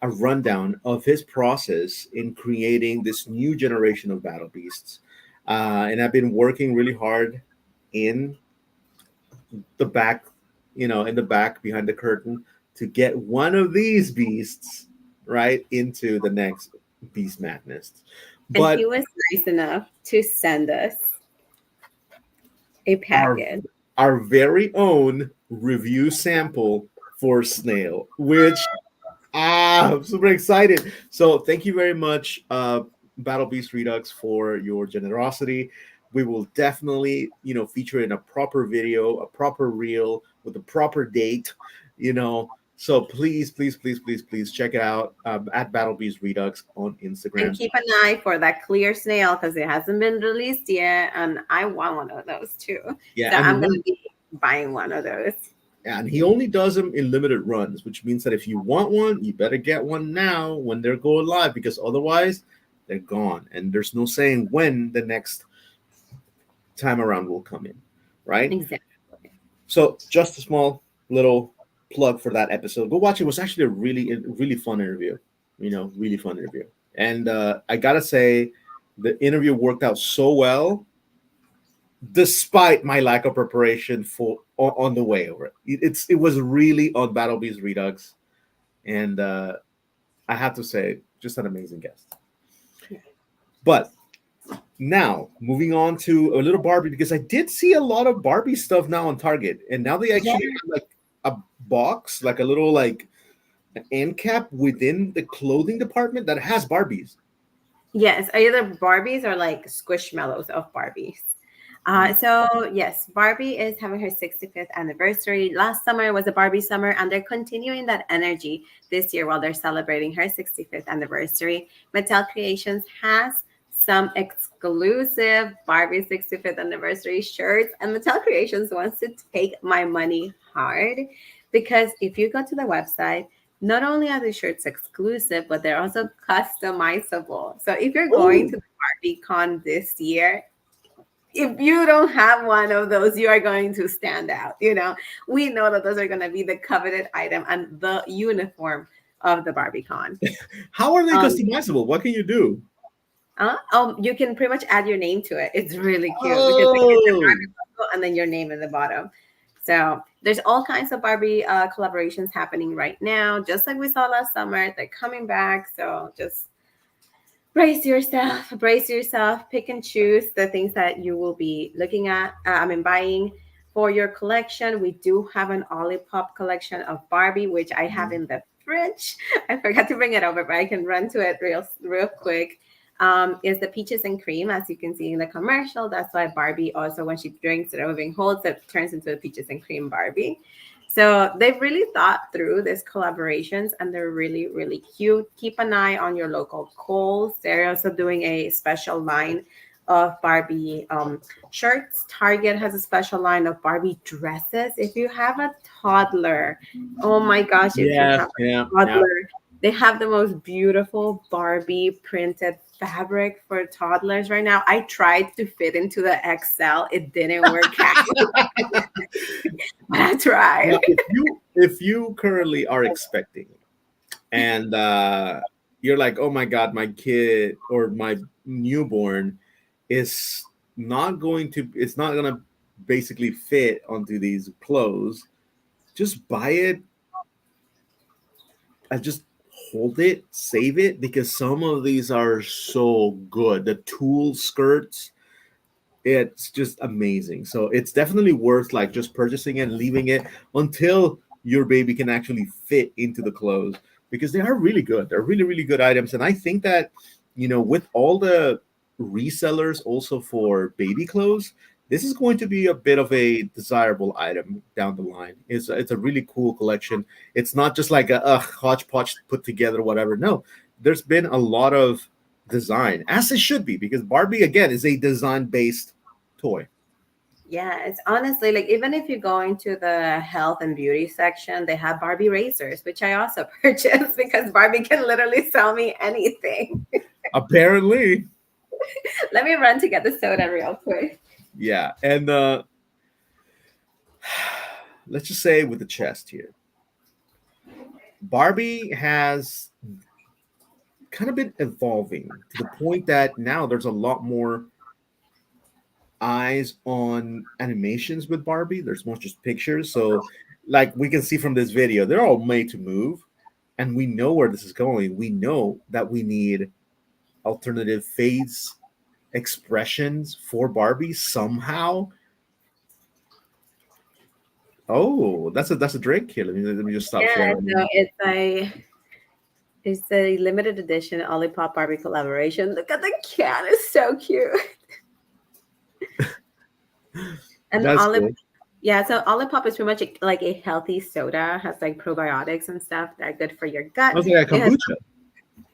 a rundown of his process in creating this new generation of Battle Beasts. And I've been working really hard in the back, in the back behind the curtain to get one of these beasts right into the next Beast Madness. And he But was nice enough to send us a our package. our very own review sample for Snail, which I'm super excited. So thank you very much, Battle Beast Redux, for your generosity. We will definitely, feature in a proper video, a proper reel with a proper date, you know. So please, please, please, please, please check it out at Battle Beast Redux on And Instagram. keep an eye for that clear snail because it hasn't been released yet. And I want one of those too. Yeah, So and I'm going to be buying one of those. he only does them in limited runs, which means that if you want one, you better get one now when they're going live, because otherwise they're gone, and there's no saying when the next time around will come in, right? Exactly. So just a small little plug for that episode. Go watch it. It was actually a really fun interview. Really fun interview. And I gotta say, the interview worked out so well, despite my lack of preparation for on the way over. It was really on Battle Beast Redux, and I have to say, just an amazing guest. But now, moving on to a little Barbie, because I did see a lot of Barbie stuff now on Target, and now they Yeah. actually have like a box, like a little like an end cap within the clothing department that has Barbies. Yes, either Barbies or like squishmallows of Barbies. Mm. So yes, Barbie is having her 65th anniversary. Last summer was a Barbie summer, and they're continuing that energy this year while they're celebrating her 65th anniversary. Mattel Creations has some exclusive Barbie 65th anniversary shirts, and Mattel Creations wants to take my money hard because if you go to the website, not only are the shirts exclusive, but they're also customizable. So if you're going Oh, to the Barbie Con this year, if you don't have one of those, you are going to stand out. We know that those are going to be the coveted item and the uniform of the Barbie Con. how are they Um, customizable? What can you do? you can pretty much add your name to it. It's really cute because it's a Oh, Barbie logo and then your name in the bottom. So there's all kinds of Barbie collaborations happening right now, just like we saw last summer. They're coming back, so just brace yourself, pick and choose the things that you will be looking at. Buying for your collection. We do have an Olipop collection of Barbie, which I have mhm. in the fridge. I forgot to bring it over, but I can run to it real quick. Is the peaches and cream, as you can see in the commercial. That's why Barbie also, when she drinks it or moving holds, it turns into a peaches and cream Barbie. So they've really thought through these collaborations and they're really, really cute. Keep an eye on your local Kohl's. They're also doing a special line of Barbie shirts. Target has a special line of Barbie dresses. If you have a toddler, oh my gosh, if you Yes, have yeah, a yeah. toddler, They have the most beautiful Barbie printed fabric for toddlers right now. I tried to fit into the XL. It didn't work out. But I Now, tried. if you currently are expecting and you're like, oh my god, my kid or my newborn is not going to, it's not gonna basically fit onto these clothes, just buy it and just hold it, save it, because some of these are so good. The tulle skirts, it's just amazing. So it's definitely worth like just purchasing it and leaving it until your baby can actually fit into the clothes, because they are really good. They're really, really good items. And I think that, with all the resellers also for baby clothes, this is going to be a bit of a desirable item down the line. It's a really cool collection. It's not just like a hodgepodge put together, whatever. No, there's been a lot of design, as it should be, because Barbie again is a design based toy. Yeah, it's honestly like even if you go into the health and beauty section, they have Barbie razors, which I also purchased because Barbie can literally sell me anything. Apparently, Let me run to get the soda real quick. yeah. And let's just say with the chest here, Barbie has kind of been evolving to the point that now there's a lot more eyes on animations with Barbie. There's more just pictures. So, like we can see from this video, they're all made to move, and we know where this is going. We know that we need alternative face expressions for Barbie somehow. Oh, that's a drink here. Let me just stop Yeah, so sharing. it's a limited edition Olipop Barbie collaboration. Look at the can, it's so cute. And That's Olip cool. Yeah, so Olipop is pretty much like a healthy soda, has like probiotics and stuff that are good for your gut. I was like a It has kombucha.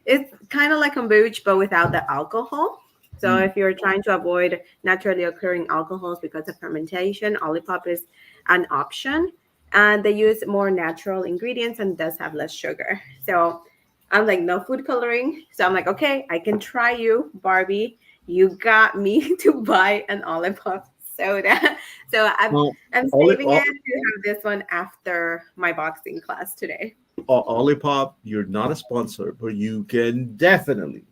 It's kind of like kombucha, but without the alcohol. So Mm. if you're trying to avoid naturally occurring alcohols because of fermentation, Olipop is an option. And they use more natural ingredients and does have less sugar. So I'm like, no food coloring. So I'm like, okay, I can try you, Barbie. You got me to buy an Olipop soda. So Well, I'm Oli, saving it o, to have this one after my boxing class today. Olipop, you're not a sponsor, but you can definitely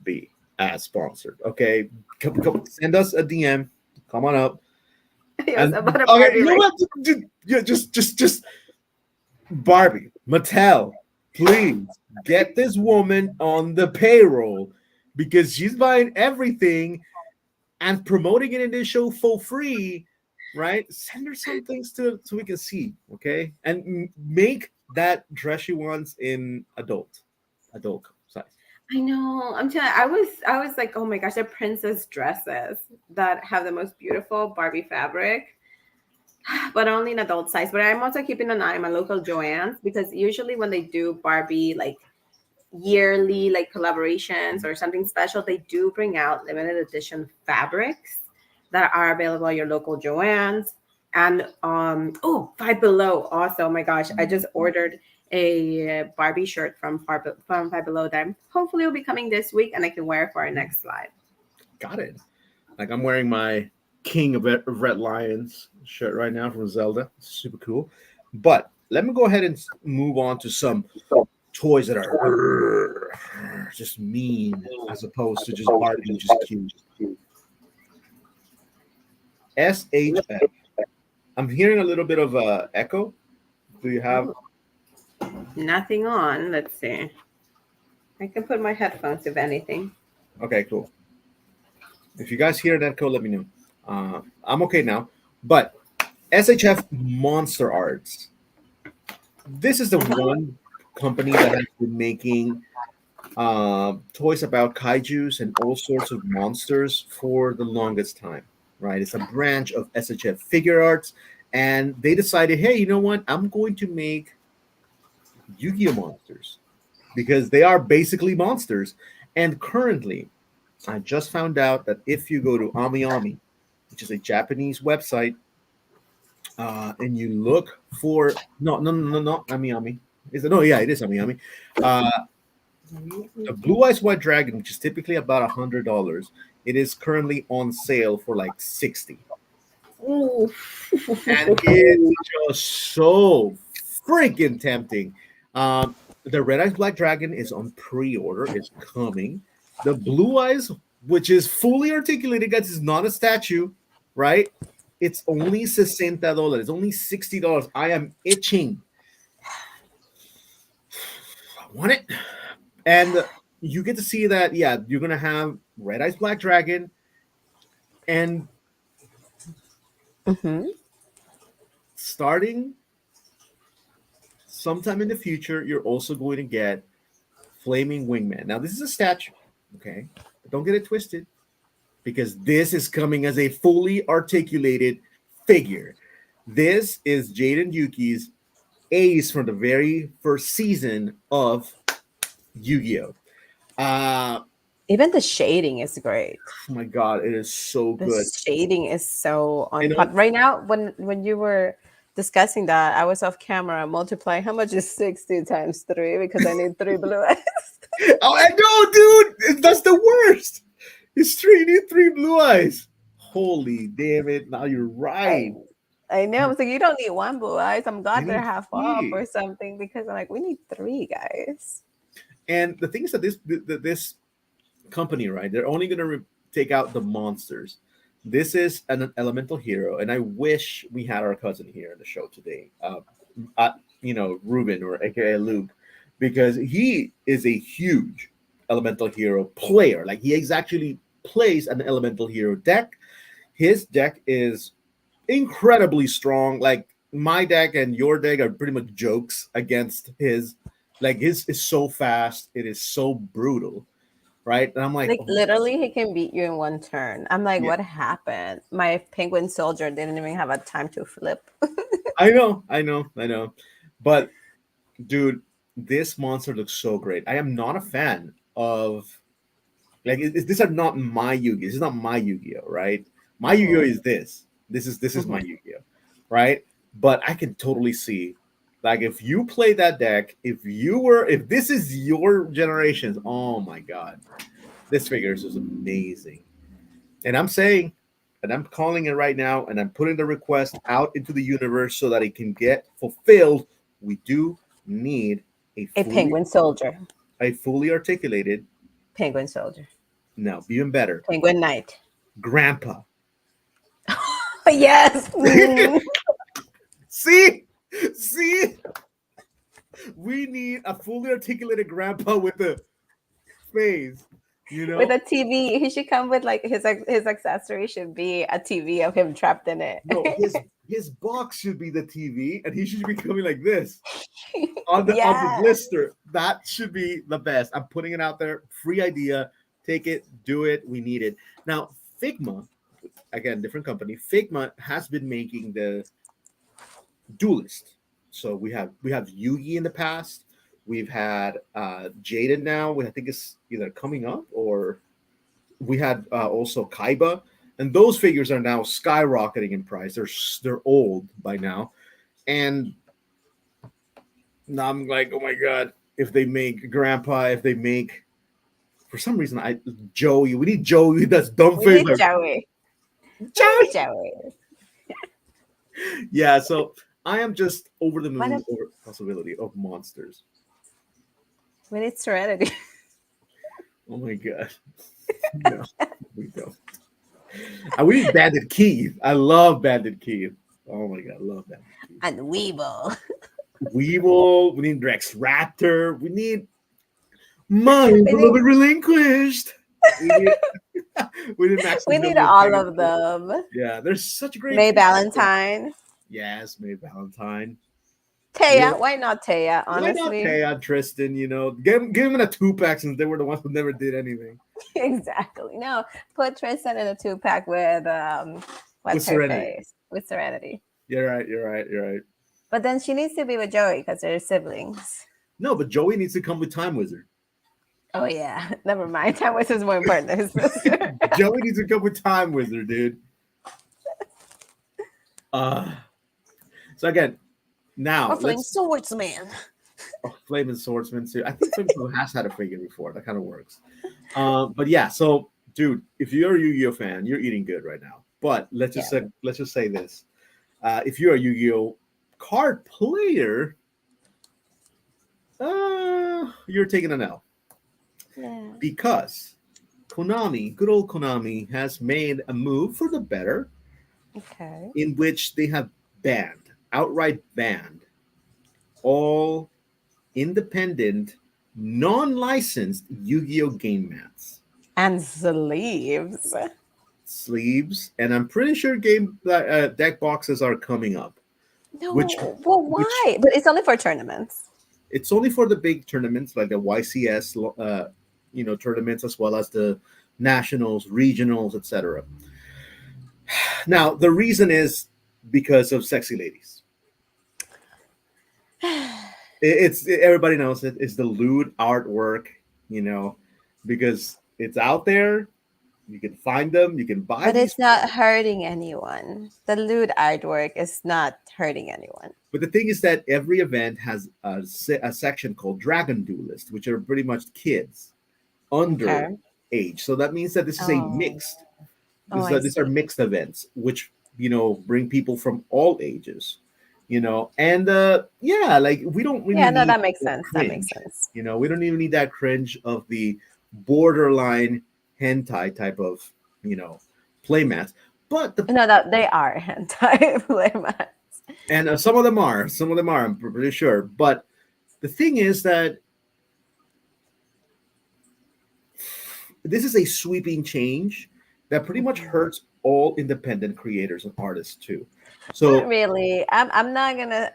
be as sponsored. Okay, come, send us a DM. Come on up. It was And about a okay, Barbie you know race. what? Yeah, just Barbie, Mattel, please get this woman on the payroll because she's buying everything and promoting it in this show for free, right? Send her some things to so we can see, okay? And make that dress she wants in adult size. I know. I'm telling. I was like, oh my gosh, they're princess dresses that have the most beautiful Barbie fabric, but only in adult size. But I'm also keeping an eye on my local Joann's because usually when they do Barbie like yearly like collaborations or something special, they do bring out limited edition fabrics that are available at your local Joann's. And Five Below also. Oh my gosh, I just ordered a Barbie shirt from Five Below that hopefully will be coming this week and I can wear for our next live. Got it. Like I'm wearing my King of Red Lions shirt right now from Zelda. Super cool. But let me go ahead and move on to some toys that are just mean as opposed to just Barbie, just cute. SHF. I'm hearing a little bit of echo. Do you have? Oh, nothing on. Let's see. I can put my headphones if anything. Okay, cool. If you guys hear an echo, let me know. I'm okay now. But SHF Monster Arts. This is the Uh-huh. one company that has been making toys about kaiju's and all sorts of monsters for the longest time, right? It's a branch of SHF Figure Arts, and they decided, hey, you know what? I'm going to make Yu-Gi-Oh monsters because they are basically monsters. And currently, I just found out that if you go to AmiAmi, which is a Japanese website, and you look for no, no, no, no, not AmiAmi. Is it? No, yeah, it is a Miami. Uh, the Blue Eyes White Dragon, which is typically about $100, it is currently on sale for like 60, Ooh. and it's just so freaking tempting. The Red Eyes Black Dragon is on pre-order. It's coming. The Blue Eyes, which is fully articulated, guys, is not a statue, right? It's only $60. It's only $60. I am itching. I want it. And you get to see that, yeah, you're gonna have Red Eyes Black Dragon, and Mm-hmm. starting sometime in the future, you're also going to get Flaming Wingman. Now, this is a statue, okay? But don't get it twisted, because this is coming as a fully articulated figure. This is Jaden Yuki's ace from the very first season of Yu-Gi-Oh! Uh, Even the shading is great. oh my god, it is so The good. shading is so You on know, point. Right now, when you were discussing that, I was off camera multiplying how much is 60 times 3 because I need 3 blue eyes. oh, I know, dude. That's the worst. It's three. You need three blue eyes. Holy damn it! Now you're I right. I know. I was like, you don't need 1 blue eyes. I'm You glad they're need half off three. or something because I'm like, we need 3 guys. And the thing is that this company, right? They're only gonna take out the monsters. This is an elemental hero, and I wish we had our cousin here in the show today. Ruben, or AKA Luke, because he is a huge elemental hero player. Like, he actually plays an elemental hero deck. His deck is incredibly strong. Like, my deck and your deck are pretty much jokes against his. Like, his is so fast, it is so brutal, right? And I'm like, Like oh my god, literally, he can beat you in 1 turn. I'm like, yeah, what happened? My penguin soldier didn't even have a time to flip. I know. But dude, this monster looks so great. I am not a fan of, like, these are not my Yu-Gi. This is not my Yu-Gi-Oh, right? My Yu-Gi-Oh Mhm, is this. This is my mhm. Yu-Gi-Oh, right? But I can totally see, like, if you play that deck, if this is your generations, oh my god, this figure is just amazing. And I'm saying, and I'm calling it right now, and I'm putting the request out into the universe so that it can get fulfilled. We do need a A fully penguin soldier. a fully articulated, Penguin soldier. no, even better, Penguin knight. grandpa. Yes. Mm. See, see, we need a fully articulated grandpa with a face. You With know, a TV. He should come with like his accessory should be a TV of him trapped in it. no, his box should be the TV, and he should be coming like this on the Yeah. blister. That should be the best. I'm putting it out there. Free idea. Take it, do it. We need it. Now, Figma, again, different company. Figma has been making the Duelist. So we have Yugi in the past. We've had Jaden now. I think it's either coming up, or we had also Kaiba, and those figures are now skyrocketing in price. They're old by now, and now I'm like, oh my god, if they make Grandpa, if they make, for some reason, Joey, we need Joey. That's dumb We face. need Like, Joey. We Joey. need Joey. Yeah, so I am just over the What moon if over the possibility of monsters. we need Serenity? Oh my god. No, we don't. And we need Bandit Keith. I love Bandit Keith. Oh my god, I love Bandit Keith. And Weeble. Weevil, we need Rex Raptor, we need Mind We need Beloved Relinquished. We need we need we need Maximilian all of Pegasus. them. Yeah, there's such great May people. Valentine. Yes, May Valentine. You Taya. know, Why not Taya, why not honestly? Taya, Tristan? give him a 2-pack, since they were the ones who never did anything. Exactly. No, put Tristan in a 2-pack with With what's her Serenity. face? With Serenity. You're right. But then she needs to be with Joey because they're siblings. No, but Joey needs to come with Time Wizard. Oh yeah. Never mind. Time Wizard is more important than his sister. Joey needs to come with Time Wizard, dude. Uh so again, now Or Flame Swordsman. Oh, Flaming Swordsman too. I think Flaming Swordsman has had a figure before. That kind of works. But yeah, so dude, if you're a Yu-Gi-Oh fan, you're eating good right now. But Yeah. let's just say this: if you're a Yu-Gi-Oh card player, you're taking an L Yeah. because Konami, good old Konami, has made a move for the better, Okay. in which they have banned, outright banned, all independent, non-licensed Yu-Gi-Oh game mats, And sleeves. sleeves, and I'm pretty sure game deck boxes are coming up. Which No. Well, which why? But it's only for tournaments. it's only for the big tournaments like the YCS, tournaments, as well as the nationals, regionals, etc. Now the reason is because of sexy ladies. It's everybody knows it. It's the lewd artwork, you know, because it's out there. You can find them. You can buy But these. it's not hurting anyone. The lewd artwork is not hurting anyone. But the thing is that every event has a section called Dragon Duelist, which are pretty much kids under Okay. age. So that means that this is a Oh. mixed. Oh, I These are see. mixed events, which bring people from all ages. And yeah, like we don't really Yeah, no, need that makes the sense. That makes cringe. sense. We don't even need that cringe of the borderline hentai type of playmats. But the No, that they are hentai playmat. and some of them are, I'm pretty sure. But the thing is that this is a sweeping change that pretty much Mhm. hurts all independent creators and artists too. Not So really. I'm not gonna.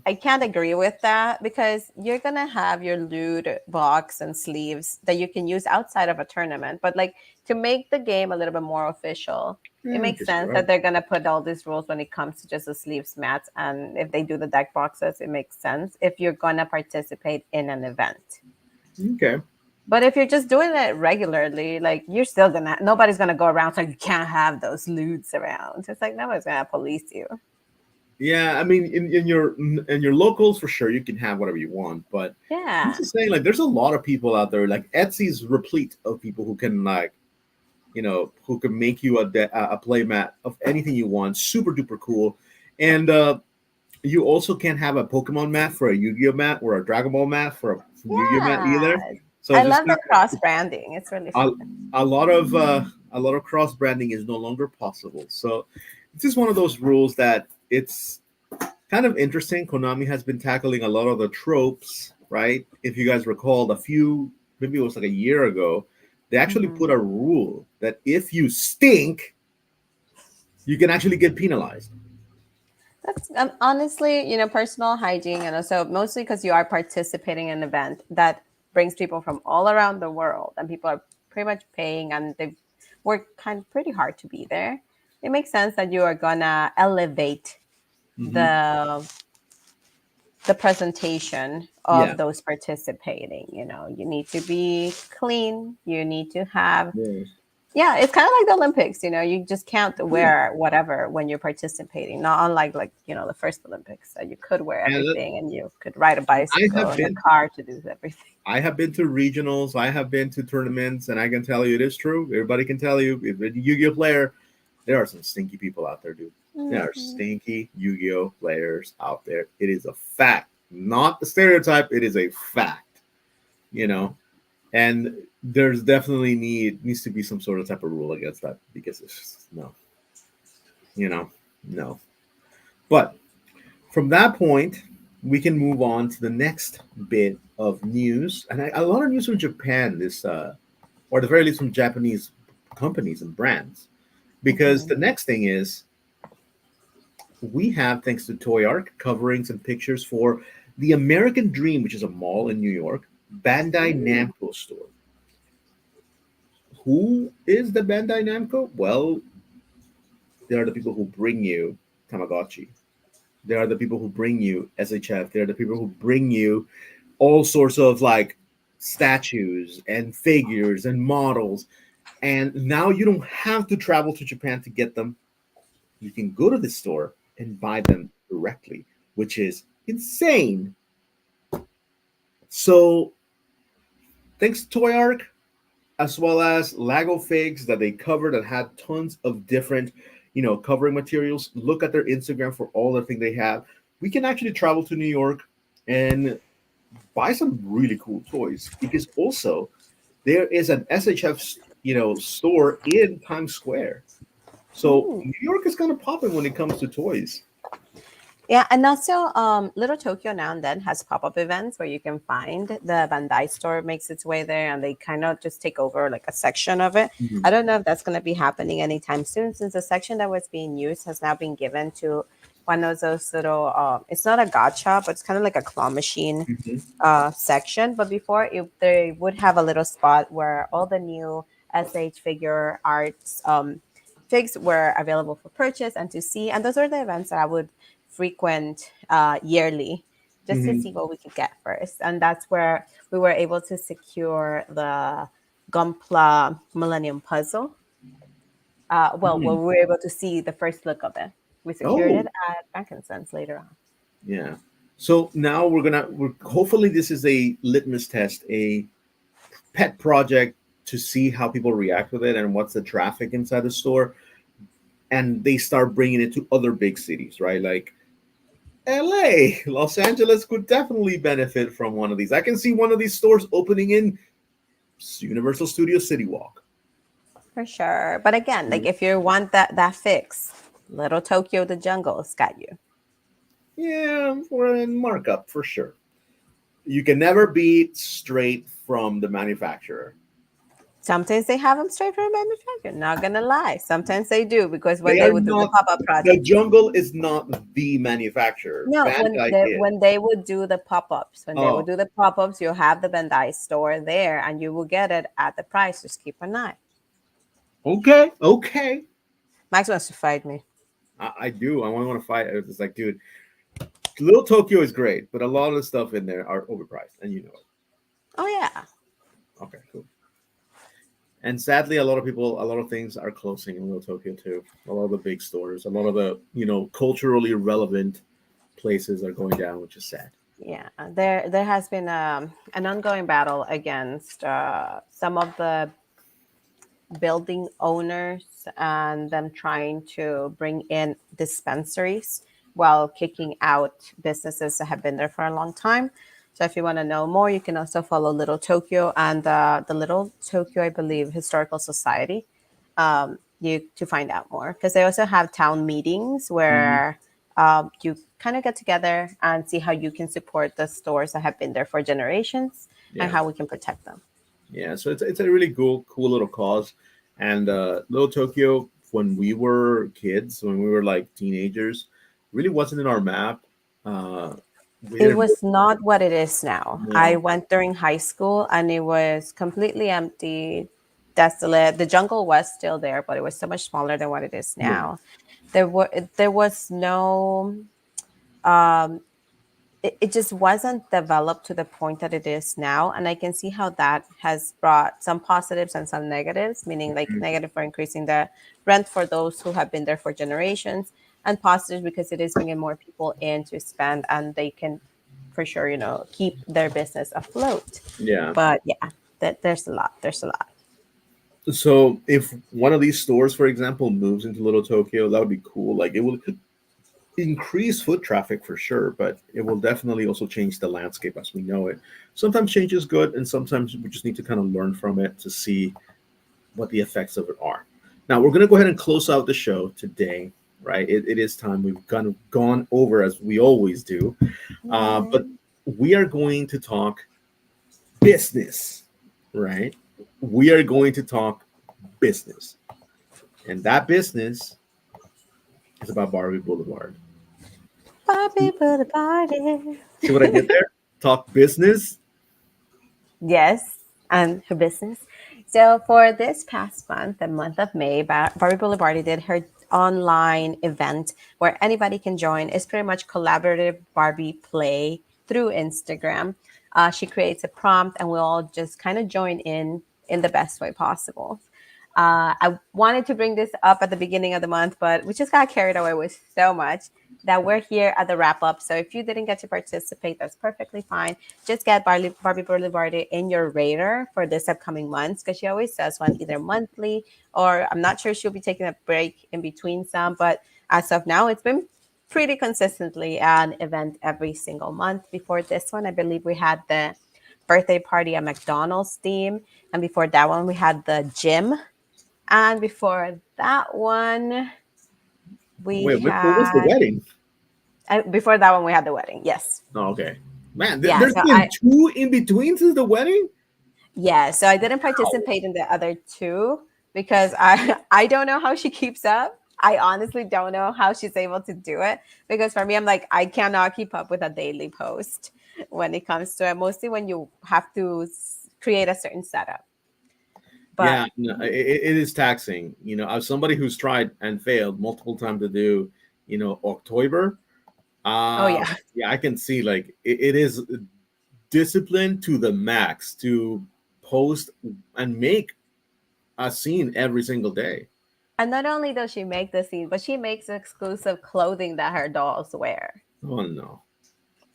I can't agree with that because you're gonna have your loot box and sleeves that you can use outside of a tournament. But like to make the game a little bit more official, it I makes guess you're sense right. that they're gonna put all these rules when it comes to just the sleeves mats. And if they do the deck boxes, it makes sense if you're gonna participate in an event. Okay. But if you're just doing it regularly, like you're still gonna nobody's gonna go around saying you can't have those lewds around. It's like nobody's gonna police you. Yeah, I mean, in your locals for sure, you can have whatever you want. But I'm Yeah. just saying, like, there's a lot of people out there. Like Etsy's replete of people who can who can make you a play mat of anything you want. Super duper cool. And you also can't have a Pokemon mat for a Yu-Gi-Oh mat or a Dragon Ball mat for a Yu-Gi-Oh mat Yeah. either. So I it's just love the cross branding. It's really a, fun. a lot of cross branding is no longer possible. So this is one of those rules that it's kind of interesting. Konami has been tackling a lot of the tropes, right? If you guys recall, maybe it was like a year ago, they actually put Mhm. a rule that if you stink, you can actually get penalized. That's honestly, personal hygiene, and also mostly because you are participating in an event that brings people from all around the world, and people are pretty much paying, and they work kind of pretty hard to be there. It makes sense that you are gonna elevate Hmm. the presentation Yeah. of those participating. You need to be clean. You need to have. Yes. Yeah, it's kind of like the Olympics. You just can't Yeah. wear whatever when you're participating. Not unlike the first Olympics, that you could wear And everything and you could ride a I bicycle have and a been car to do everything. I have been to regionals. I have been to tournaments, and I can tell you it is true. Everybody can tell you, if you're a Yu-Gi-Oh player, there are some stinky people out there, dude. There are Mhm. stinky Yu-Gi-Oh players out there. It is a fact, not the stereotype. It is a fact, you know. And there's definitely needs to be some sort of type of rule against that because it's just, no, you know, no. But from that point, we can move on to the next bit of news, and a lot of news from Japan. Or at the very least from Japanese companies and brands, because Mhm. the next thing is we have, thanks to Toy Arc, coverings and pictures for the American Dream, which is a mall in New York, Bandai Ooh. Namco store. Who is the Bandai Namco? Well, they are the people who bring you Tamagotchi. They are the people who bring you SHF. They are the people who bring you all sorts of like statues and figures and models. And now you don't have to travel to Japan to get them. You can go to the store and buy them directly, which is insane. So thanks to Toy Arc, as well as Lago figs that they covered that had tons of different, covering materials. Look at their Instagram for all the things they have. We can actually travel to New York and buy some really cool toys because also there is an SHF, store in Times Square. So Ooh. New York is kind of popping when it comes to toys. Yeah, and also Little Tokyo now and then has pop-up events where you can find the Bandai store makes its way there, and they kind of just take over like a section of it. I Mhm. don't know if that's going to be happening anytime soon, since the section that was being used has now been given to one of those little. It's not a gotcha, but it's kind of like a claw machine Mhm. section. But before, they would have a little spot where all the new SH figure arts figs were available for purchase and to see. And those were the events that I would frequent yearly just to Mhm. see what we could get first. And that's where we were able to secure the Gumpla Millennium Puzzle. Well, Mhm. we were able to see the first look of it. We secured it Oh, at Frankincense later on. yeah. So now we're hopefully this is a litmus test, a pet project to see how people react with it and what's the traffic inside the store, and they start bringing it to other big cities, right? Like LA, Los Angeles could definitely benefit from one of these. I can see one of these stores opening in Universal Studios City Walk. For sure. But again, like if you want that fix, Little Tokyo the Jungle's got you. Yeah, we're in markup for sure. You can never beat straight from the manufacturer. Sometimes they have them straight from the manufacturer. Not gonna lie. Sometimes they do because when They they are would do the not. pop-up The projects. jungle is not the manufacturer. No, Bandai is. when they would do the pop-ups, when they would Oh, do the pop-ups, you'll have the Bandai store there and you will get it at the price. Just keep an eye. okay, okay. Max wants to fight me. I do. I want to fight. It's like, dude, Little Tokyo is great, but a lot of the stuff in there are overpriced, and you know it. Oh yeah. Okay, cool. And sadly, a lot of people, a lot of things are closing in Little Tokyo too. A lot of the big stores, a lot of the culturally relevant places are going down, which is sad. Yeah. There has been an ongoing battle against some of the building owners and them trying to bring in dispensaries while kicking out businesses that have been there for a long time. So if you want to know more, you can also follow Little Tokyo and the Little Tokyo, I believe, Historical Society, you to find out more because they also have town meetings Mhm. where you kind of get together and see how you can support the stores that have been there for generations and Yeah, how we can protect them. yeah. So it's a really cool little cause. And Little Tokyo, when we were kids, when we were like teenagers, really wasn't in our map. Uh, we It didn't was not what it is now. I know. went during high school and it was completely empty, desolate. The jungle was still there, but it was so much smaller than what it is Yeah. now. There was no um it just wasn't developed to the point that it is now. And I can see how that has brought some positives and some negatives, meaning like negative for increasing the rent for those who have been there for generations, and positive because it is bringing more people in to spend and they can, for sure, keep their business afloat. Yeah. But yeah, there's a lot. There's a lot. So if one of these stores, for example, moves into Little Tokyo, that would be cool. Like it will increase foot traffic for sure, but it will definitely also change the landscape as we know it. Sometimes change is good, and sometimes we just need to kind of learn from it to see what the effects of it are. Now we're going to go ahead and close out the show today. Right, it is time. We've gone over as we always do, but Yay. we are going to talk business. Right, we are going to talk business, and that business is about Barbie Boulevard. Barbie put a party. See what I did there? Talk business. Yes, and her business. So for this past month, the month of May, Barbie Boulevardi did her online event where anybody can join. It's pretty much collaborative Barbie play through Instagram. She creates a prompt, and we all just kind of join in the best way possible. I wanted to bring this up at the beginning of the month, but we just got carried away with so much that we're here at the wrap up. So if you didn't get to participate, that's perfectly fine. Just get Barbie Boulevardi in your radar for this upcoming months because she always does one either monthly or I'm not sure she'll be taking a break in between some. But as of now, it's been pretty consistently an event every single month. Before this one, I believe we had the birthday party at McDonald's theme. And before that one, we had the gym. And before that one, we Wait, what was the had wedding? before that one we had the wedding. Yes. Oh, okay. Man, Yeah. there's So been two in between since the wedding? so I didn't Wow. participate in the other two because I don't know how she keeps up. I honestly don't know how she's able to do it because for me, I'm like, I cannot keep up with a daily post when it comes to it, mostly when you have to create a certain setup. But Yeah, no, it is taxing. As somebody who's tried and failed multiple times to do, October, oh, uh, yeah. yeah, I can see like it is discipline to the max to post and make a scene every single day. And not only does she make the scene, but she makes exclusive clothing that her dolls wear. Oh no.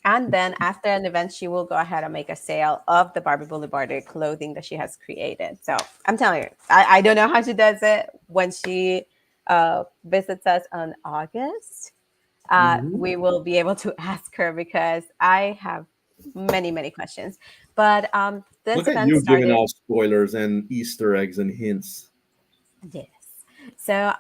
And then after an event, she will go ahead and make a sale of the Barbie Boulevard clothing that she has created. So I'm telling you, I don't know how she does it. When she visits us on August, Mhm. we will be able to ask her because I have many, many questions. But this Look at event you giving started. out spoilers and Easter eggs and hints. Yes. So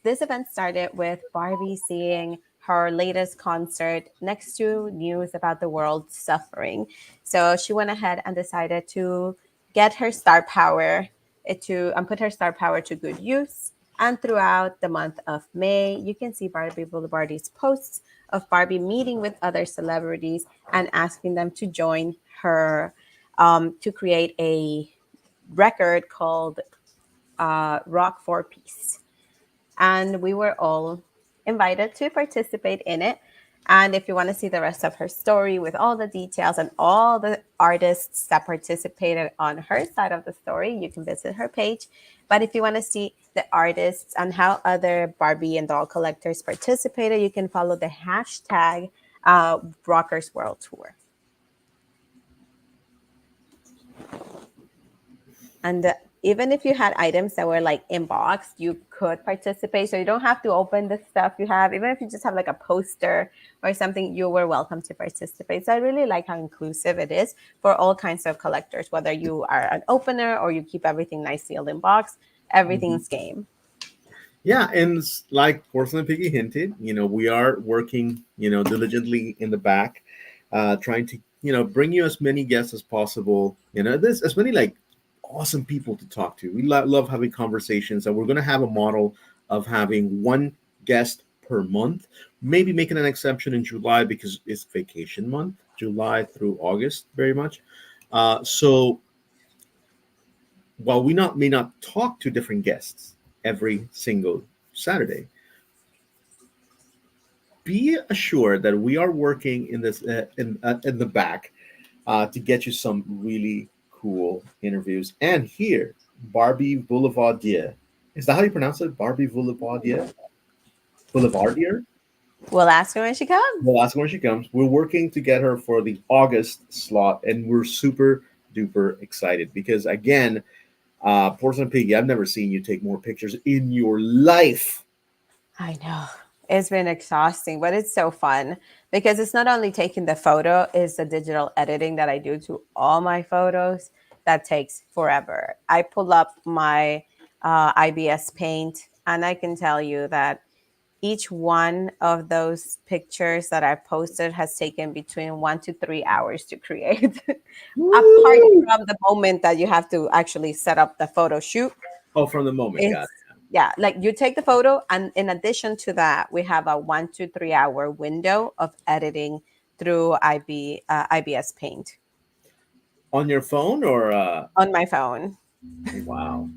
this event started with Barbie seeing her latest concert next to news about the world suffering. So she went ahead and decided to get her star power to and put her star power to good use. And throughout the month of May, you can see Barbie Boulevardi's posts of Barbie meeting with other celebrities and asking them to join her to create a record called Rock for Peace. And we were all invited to participate in it. And if you want to see the rest of her story with all the details and all the artists that participated on her side of the story, you can visit her page. But if you want to see the artists and how other Barbie and doll collectors participated, you can follow the hashtag Rockers World Tour. And even if you had items that were like in box, you could participate. So you don't have to open the stuff you have. Even if you just have like a poster or something, you were welcome to participate. So I really like how inclusive it is for all kinds of collectors, whether you are an opener or you keep everything nice sealed in box, Mhm. everything's game. Yeah, and like Porcelain Piggy hinted, we are working, diligently in the back, trying to, bring you as many guests as possible. There's as many like awesome people to talk to. We love having conversations, and we're going to have a model of having one guest per month. Maybe making an exception in July because it's vacation month, July through August, very much. So while we not may not talk to different guests every single Saturday, be assured that we are working in this in the back to get you some really cool interviews. And here, Barbie Boulevardier. Is that how you pronounce it? Barbie Boulevardier? Boulevardier? We'll ask her when she comes. We'll ask her when she comes. We're working to get her for the August slot, and we're super duper excited because, again, Porcelain Piggy, I've never seen you take more pictures in your life. I know. It's been exhausting, but it's so fun because it's not only taking the photo, it's the digital editing that I do to all my photos that takes forever. I pull up my IBS paint and I can tell you that each one of those pictures that I posted has taken between 1 to 3 hours to create. Apart Woo! from the moment that you have to actually set up the photo shoot, Oh, from the moment, got it's yeah, like you take the photo, and in addition to that, we have a 1 to 3 hour window of editing through IBS Paint on your phone or on my phone. wow.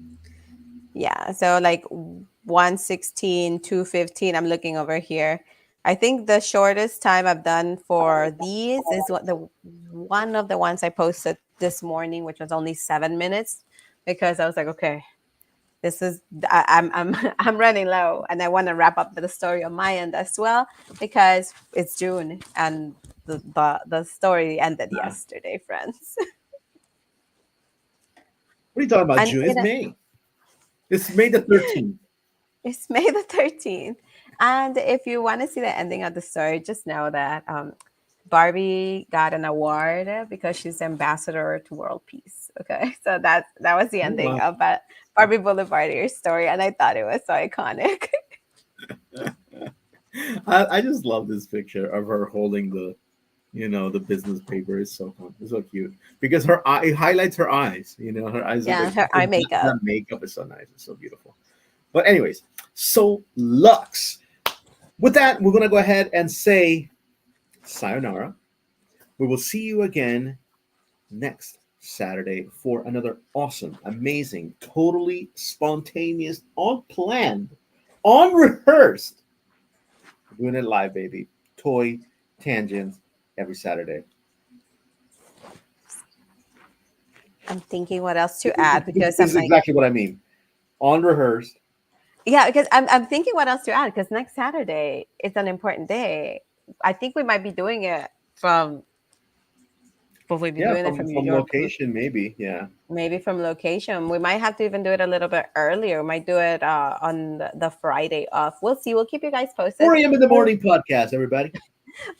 Yeah, so like 116, 215. I'm looking over here. I think the shortest time I've done for these is what the one of the ones I posted this morning, which was only 7 minutes, because I was like, okay, this is I'm running low, and I want to wrap up the story on my end as well because it's June and the story ended What yesterday, friends. are you talking about, And June? It's May. It's May the 13th. it's May the 13th. And if you want to see the ending of the story, just know that Barbie got an award because she's ambassador to world peace. Okay, so that was the Oh, ending wow. of that Barbie Boulevard story, and I thought it was so iconic. I just love this picture of her holding the business paper. It's so fun. It's so cute because it highlights her eyes. Her eyes are Yeah, like her eye makeup. that makeup is so nice. It's so beautiful. But anyways, so Lux. With that, we're gonna go ahead and say sayonara. We will see you again next Saturday for another awesome, amazing, totally spontaneous, unplanned, unrehearsed, doing it live, baby. Toy tangents every Saturday. I'm thinking what else to add This because I'm is like, exactly what I mean. Unrehearsed. yeah, because I'm thinking what else to add because next Saturday is an important day. I think we might be doing it from, will we be Yeah, doing it from from New from York? location, maybe. Yeah. Maybe from location. We might have to even do it a little bit earlier. We might do it on the Friday off. We'll see. We'll keep you guys posted. 4 a.m. in the morning podcast, everybody.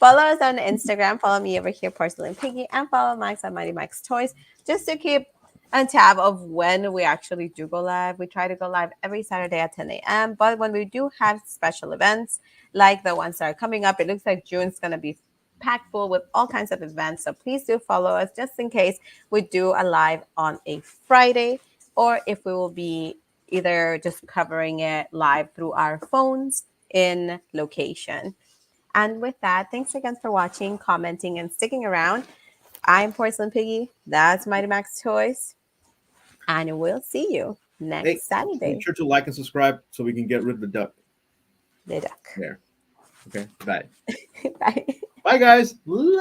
Follow us on Instagram. Follow me over here, Porcelain Piggy, and follow Max at Mighty Max Toys just to keep on tab of when we actually do go live. We try to go live every Saturday at 10 a.m. But when we do have special events like the ones that are coming up, it looks like June's going to be packed full with all kinds of events. So please do follow us just in case we do a live on a Friday or if we will be either just covering it live through our phones in location. And with that, thanks again for watching, commenting, and sticking around. I'm Porcelain Piggy. That's Mighty Max Toys. And we'll see you Hey, next make Saturday. sure to like and subscribe so we can get rid of the duck The duck. there. Okay. Bye. Bye. Bye, guys. Love you.